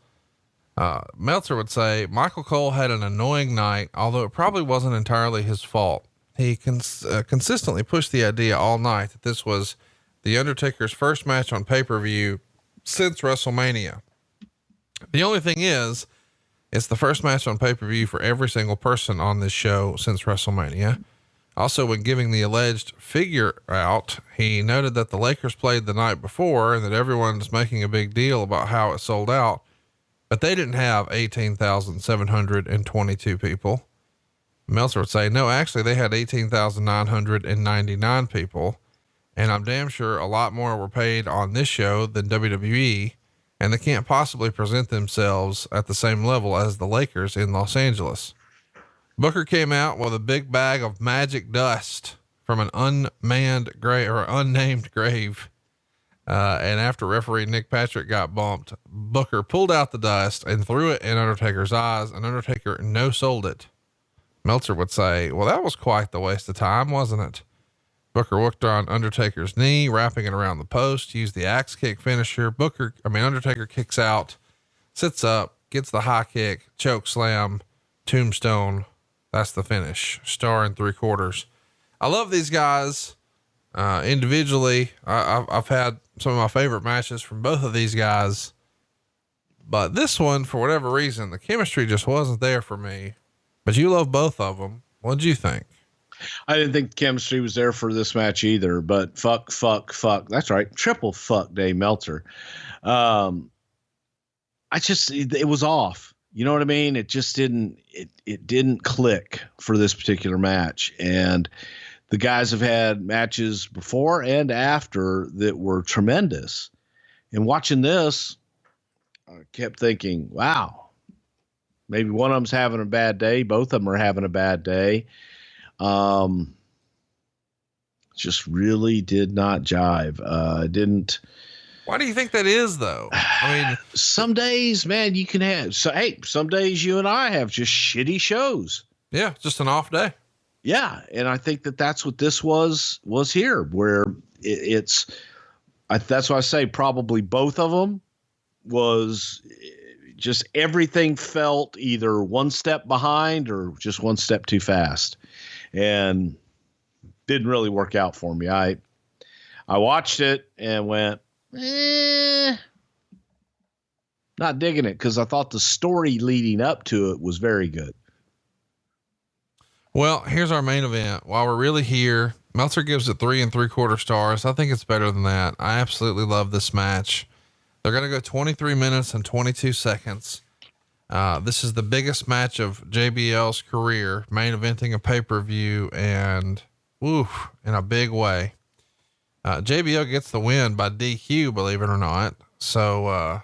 Meltzer would say Michael Cole had an annoying night, although it probably wasn't entirely his fault. He consistently pushed the idea all night that this was the Undertaker's first match on pay-per-view since WrestleMania. The only thing is, it's the first match on pay-per-view for every single person on this show since WrestleMania. Also, when giving the alleged figure out, he noted that the Lakers played the night before and that everyone's making a big deal about how it sold out, but they didn't have 18,722 people. Meltzer would say, no, actually they had 18,999 people. And I'm damn sure a lot more were paid on this show than WWE, and they can't possibly present themselves at the same level as the Lakers in Los Angeles. Booker came out with a big bag of magic dust from an unnamed grave. And after referee Nick Patrick got bumped, Booker pulled out the dust and threw it in Undertaker's eyes, and Undertaker no-sold it. Meltzer would say, well, that was quite the waste of time, wasn't it? Booker worked on Undertaker's knee, wrapping it around the post, used the axe kick finisher. Undertaker kicks out, sits up, gets the high kick, choke slam, tombstone. That's the finish. Star and 3/4. I love these guys, individually. I've had some of my favorite matches from both of these guys, but this one, for whatever reason, the chemistry just wasn't there for me, but you love both of them. What'd you think? I didn't think the chemistry was there for this match either, but fuck. That's right. Triple fuck Dave Meltzer. It was off. You know what I mean? It just didn't click for this particular match. And the guys have had matches before and after that were tremendous. And watching this, I kept thinking, wow, maybe one of them's having a bad day. Both of them are having a bad day. Just really did not jive. Didn't. Why do you think that is though? I mean, some days, man, you can have, some days you and I have just shitty shows. Yeah. Just an off day. Yeah. And I think that that's what this was here, where that's why I say probably both of them was just everything felt either one step behind or just one step too fast, and didn't really work out for me. I watched it and went, not digging it, because I thought the story leading up to it was very good. Well, here's our main event. While we're really here, Meltzer gives it 3 3/4 stars. I think it's better than that. I absolutely love this match. They're going to go 23 minutes and 22 seconds. This is the biggest match of JBL's career, main eventing a pay-per-view, and in a big way. JBL gets the win by DQ, believe it or not. So,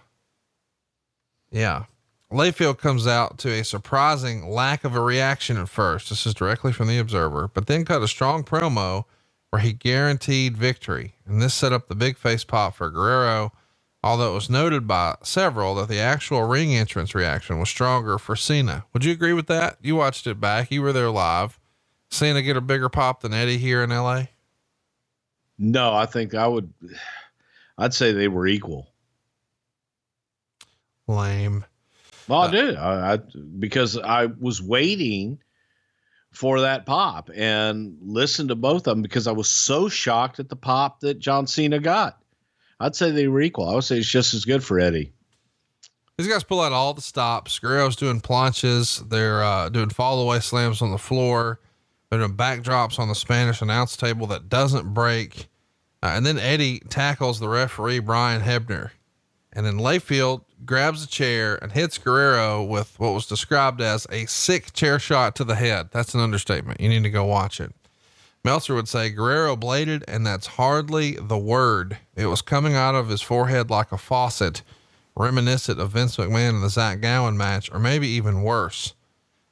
yeah. Layfield comes out to a surprising lack of a reaction at first. This is directly from the Observer, but then cut a strong promo where he guaranteed victory. And this set up the big face pop for Guerrero, although it was noted by several that the actual ring entrance reaction was stronger for Cena. Would you agree with that? You watched it back. You were there live. Cena get a bigger pop than Eddie here in LA? No, I think I'd say they were equal. Lame. Well, I did. Because I was waiting for that pop and listened to both of them because I was so shocked at the pop that John Cena got. I'd say they were equal. I would say it's just as good for Eddie. These guys pull out all the stops. Guerrero's doing planches. They're doing fall away slams on the floor. They're doing backdrops on the Spanish announce table that doesn't break. And then Eddie tackles the referee, Brian Hebner. And then Layfield grabs a chair and hits Guerrero with what was described as a sick chair shot to the head. That's an understatement. You need to go watch it. Meltzer would say Guerrero bladed, and that's hardly the word. It was coming out of his forehead like a faucet, reminiscent of Vince McMahon in the Zach Gowen match, or maybe even worse.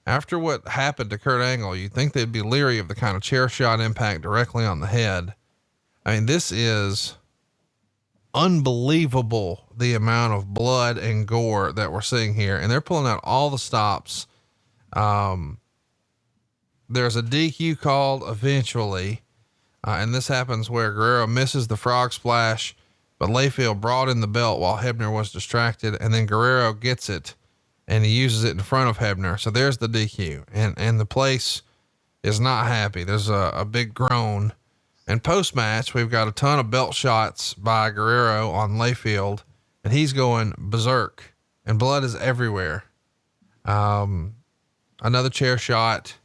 After what happened to Kurt Angle, you'd think they'd be leery of the kind of chair shot impact directly on the head. I mean, this is unbelievable, the amount of blood and gore that we're seeing here. And they're pulling out all the stops. There's a DQ called eventually. And this happens where Guerrero misses the frog splash, but Layfield brought in the belt while Hebner was distracted. And then Guerrero gets it and he uses it in front of Hebner. So there's the DQ, and the place is not happy. There's a big groan. And post match, we've got a ton of belt shots by Guerrero on Layfield, and he's going berserk, and blood is everywhere. Another chair shot,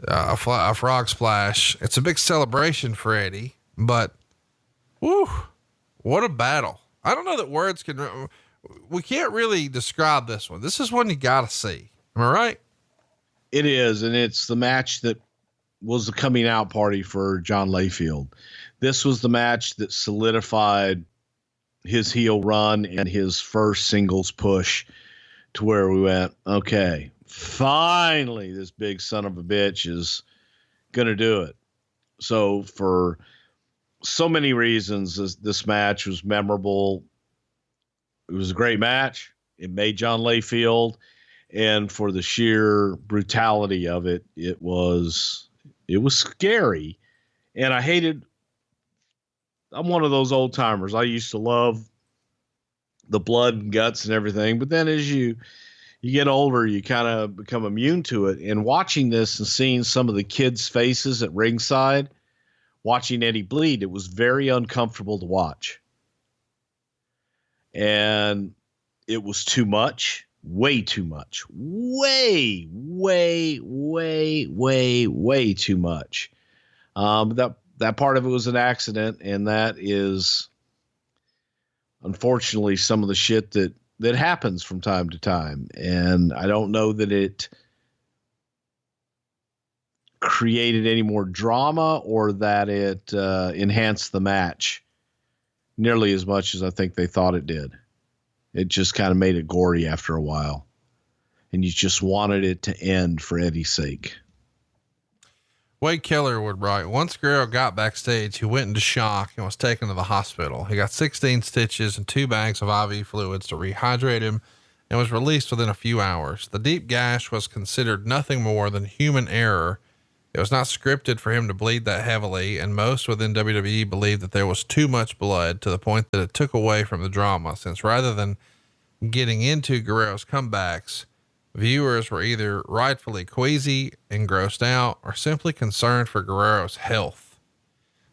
a frog splash. It's a big celebration for Eddie, but whew, what a battle. I don't know that words we can't really describe this one. This is one you gotta see. Am I right? It is. And it's the match that was the coming out party for John Layfield. This was the match that solidified his heel run and his first singles push to where we went, okay, finally, this big son of a bitch is going to do it. So for so many reasons, this match was memorable. It was a great match. It made John Layfield, and for the sheer brutality of it, it was scary. And I'm one of those old timers. I used to love the blood and guts and everything. But then as you get older, you kind of become immune to it. And watching this and seeing some of the kids' faces at ringside, watching Eddie bleed, it was very uncomfortable to watch. And it was too much, way too much, way too much. That part of it was an accident, and that is unfortunately some of the shit that happens from time to time. And I don't know that it created any more drama or that it enhanced the match nearly as much as I think they thought it did. It just kind of made it gory after a while, and you just wanted it to end for Eddie's sake. Wade Keller would write, once Guerrero got backstage, he went into shock and was taken to the hospital. He got 16 stitches and 2 bags of IV fluids to rehydrate him and was released within a few hours. The deep gash was considered nothing more than human error. It was not scripted for him to bleed that heavily, and most within WWE believed that there was too much blood to the point that it took away from the drama, since rather than getting into Guerrero's comebacks, viewers were either rightfully queasy and grossed out or simply concerned for Guerrero's health.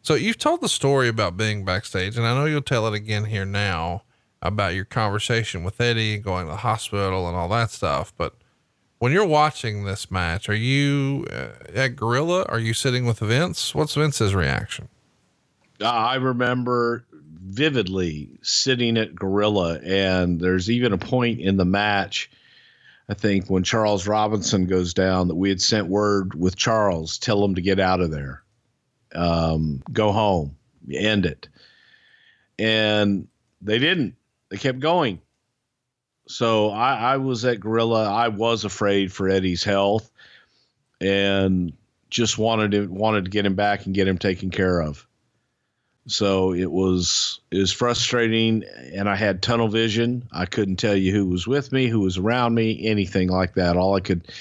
So you've told the story about being backstage, and I know you'll tell it again here now about your conversation with Eddie and going to the hospital and all that stuff. But when you're watching this match, are you at Gorilla? Are you sitting with Vince? What's Vince's reaction? I remember vividly sitting at Gorilla, and there's even a point in the match, I think, when Charles Robinson goes down, that we had sent word with Charles, tell him to get out of there, go home, end it. And they didn't. They kept going. So I was at Gorilla. I was afraid for Eddie's health and just wanted to get him back and get him taken care of. So it was frustrating, and I had tunnel vision. I couldn't tell you who was with me, who was around me, anything like that. All I could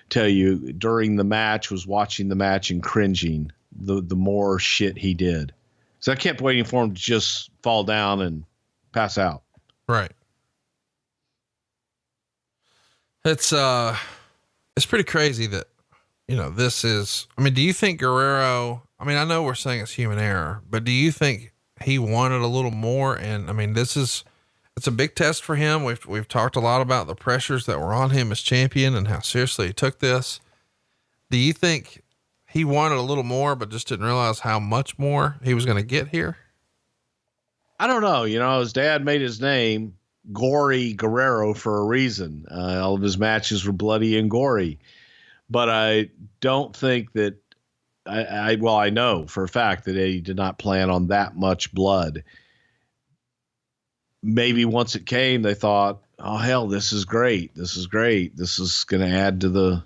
tell you during the match, was watching the match and cringing the more shit he did. So I kept waiting for him to just fall down and pass out. Right. It's pretty crazy that, this is, do you think Guerrero, I know we're saying it's human error, but do you think he wanted a little more? And it's a big test for him. We've talked a lot about the pressures that were on him as champion and how seriously he took this. Do you think he wanted a little more, but just didn't realize how much more he was going to get here? I don't know. His dad made his name Gory Guerrero for a reason. All of his matches were bloody and gory, but I don't think that I know for a fact that Eddie did not plan on that much blood. Maybe once it came, they thought, oh hell, this is great. This is great. This is going to add to the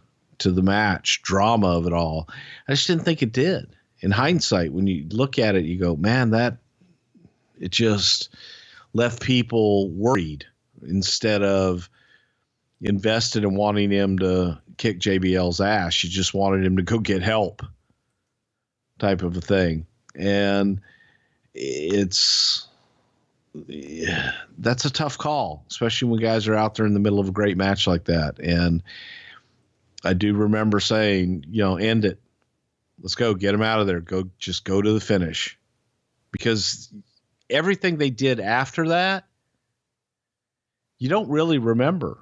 match drama of it all. I just didn't think it did. In hindsight, when you look at it, you go, man, it just left people worried instead of invested in wanting him to kick JBL's ass. You just wanted him to go get help type of a thing. And that's a tough call, especially when guys are out there in the middle of a great match like that. And I do remember saying, end it. Let's go, get him out of there. Go to the finish, because everything they did after that, you don't really remember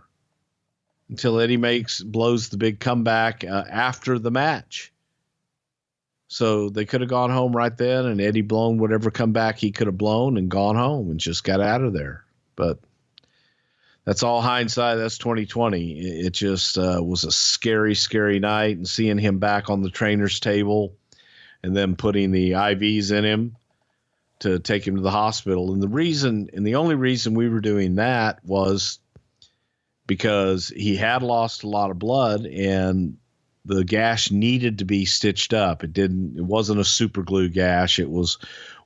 until Eddie blows the big comeback after the match. So they could have gone home right then, and Eddie blown whatever comeback he could have blown and gone home and just got out of there. But that's all hindsight. That's 2020. It just was a scary, scary night, and seeing him back on the trainer's table and then putting the IVs in him to take him to the hospital. And the only reason we were doing that was because he had lost a lot of blood and the gash needed to be stitched up. It wasn't a super glue gash. It was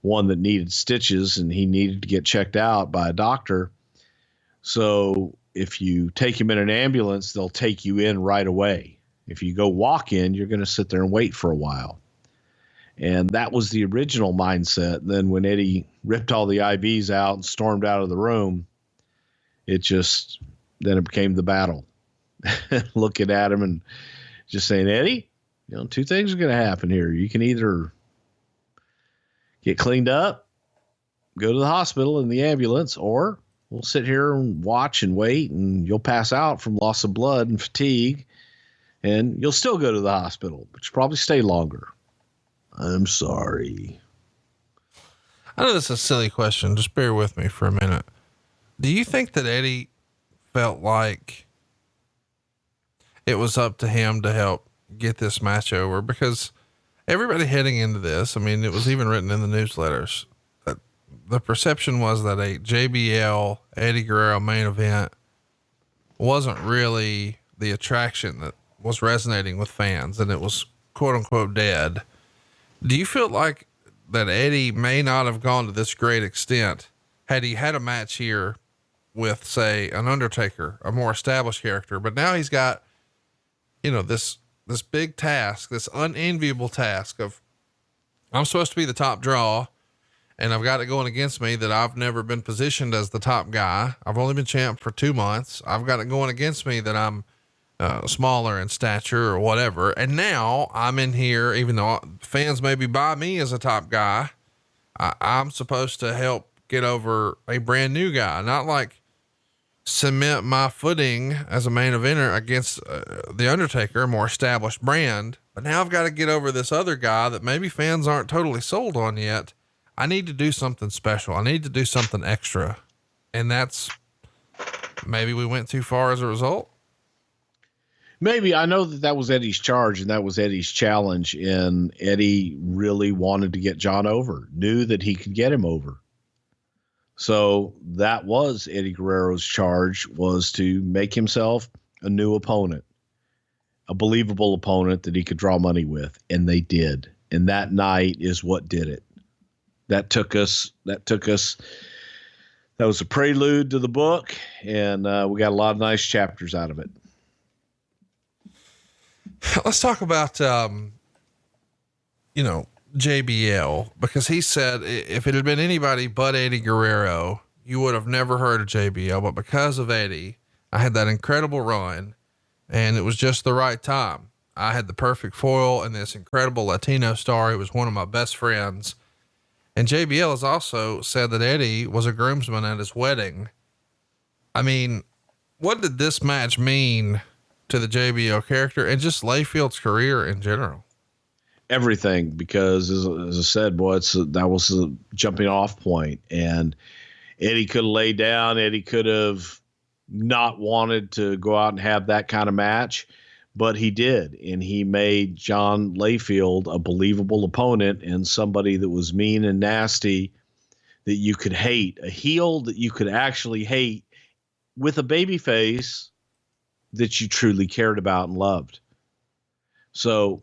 one that needed stitches, and he needed to get checked out by a doctor. So if you take him in an ambulance, they'll take you in right away. If you go walk in, you're going to sit there and wait for a while. And that was the original mindset. Then when Eddie ripped all the IVs out and stormed out of the room, then it became the battle. Looking at him and just saying, Eddie, two things are going to happen here. You can either get cleaned up, go to the hospital in the ambulance, or we'll sit here and watch and wait, and you'll pass out from loss of blood and fatigue, and you'll still go to the hospital, but you'll probably stay longer. I'm sorry. I know this is a silly question. Just bear with me for a minute. Do you think that Eddie felt like it was up to him to help get this match over? Because everybody heading into this, it was even written in the newsletters, that the perception was that a JBL Eddie Guerrero main event wasn't really the attraction that was resonating with fans, and it was quote unquote dead. Do you feel like that Eddie may not have gone to this great extent had he had a match here with, say, an Undertaker, a more established character, but now he's got, this big task, this unenviable task of, I'm supposed to be the top draw, and I've got it going against me that I've never been positioned as the top guy. I've only been champ for 2 months. I've got it going against me that I'm smaller in stature or whatever. And now I'm in here, even though fans maybe buy me as a top guy, I'm supposed to help get over a brand new guy, not like cement my footing as a main eventer against the Undertaker, a more established brand. But now I've got to get over this other guy that maybe fans aren't totally sold on yet. I need to do something special. I need to do something extra. And maybe we went too far as a result. Maybe. I know that was Eddie's charge and that was Eddie's challenge. And Eddie really wanted to get John over, knew that he could get him over. So that was Eddie Guerrero's charge, was to make himself a new opponent, a believable opponent that he could draw money with. And they did. And that night is what did it. That was a prelude to the book, and we got a lot of nice chapters out of it. Let's talk about, JBL, because he said if it had been anybody but Eddie Guerrero, you would have never heard of JBL. But because of Eddie, I had that incredible run and it was just the right time. I had the perfect foil and this incredible Latino star. He was one of my best friends. And JBL has also said that Eddie was a groomsman at his wedding. I mean, what did this match mean to the JBL character and just Layfield's career in general? Everything, because as I said, boy, that was a jumping off point, and Eddie could have laid down. Eddie could have not wanted to go out and have that kind of match, but he did. And he made John Layfield a believable opponent and somebody that was mean and nasty that you could hate, a heel that you could actually hate with a baby face that you truly cared about and loved. So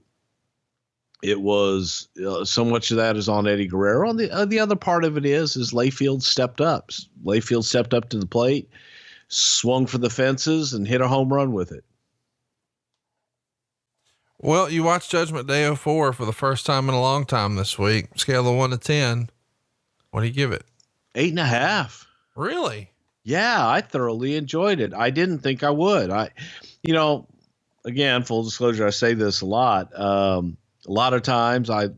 it was so much of that is on Eddie Guerrero. And the other part of it is Layfield stepped up. Layfield stepped up to the plate, swung for the fences, and hit a home run with it. Well, you watched Judgment Day 04 for the first time in a long time this week. Scale of 1 to 10. What do you give it? 8.5. Really? Yeah, I thoroughly enjoyed it. I didn't think I would. Again, full disclosure, I say this a lot. A lot of times I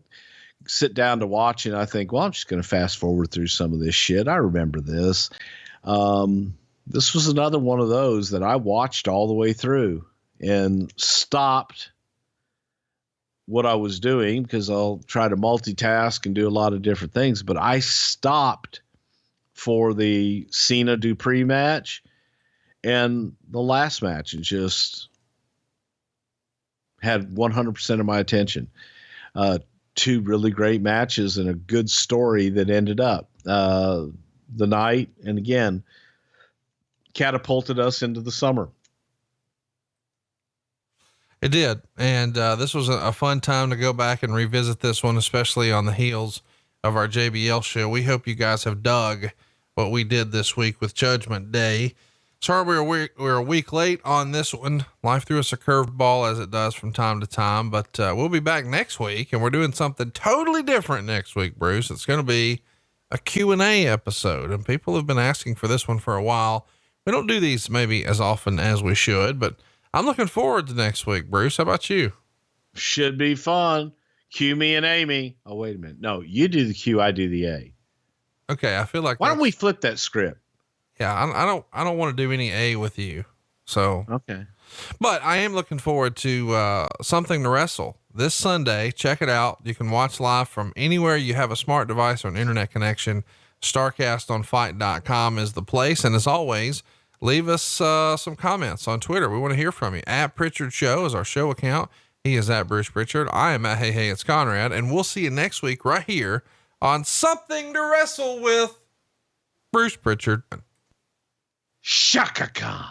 sit down to watch and I think, well, I'm just going to fast forward through some of this shit. I remember this. This was another one of those that I watched all the way through and stopped what I was doing, because I'll try to multitask and do a lot of different things, but I stopped for the Cena Dupree match and the last match and just had 100% of my attention. Two really great matches and a good story that ended up the night, and again, catapulted us into the summer. It did. And this was a fun time to go back and revisit this one, especially on the heels of our JBL show. We hope you guys have dug what we did this week with Judgment Day. Sorry, we're a week late on this one. Life threw us a curveball, as it does from time to time, but we'll be back next week, and we're doing something totally different next week, Bruce. It's going to be a Q&A episode, and people have been asking for this one for a while. We don't do these maybe as often as we should, but I'm looking forward to next week, Bruce. How about you? Should be fun. Q me and Amy. Oh, wait a minute. No, you do the Q, I do the A. Okay. I feel like, why don't we flip that script? Yeah. I don't want to do any A with you. So, okay. But I am looking forward to, something to wrestle this Sunday. Check it out. You can watch live from anywhere you have a smart device or an internet connection. StarCastOnFight.com is the place. And as always, leave us, some comments on Twitter. We want to hear from you. At Prichard Show is our show account. He is at Bruce Prichard. I am at Hey, it's Conrad. And we'll see you next week right here on Something to Wrestle with Bruce Prichard. Shaka Khan.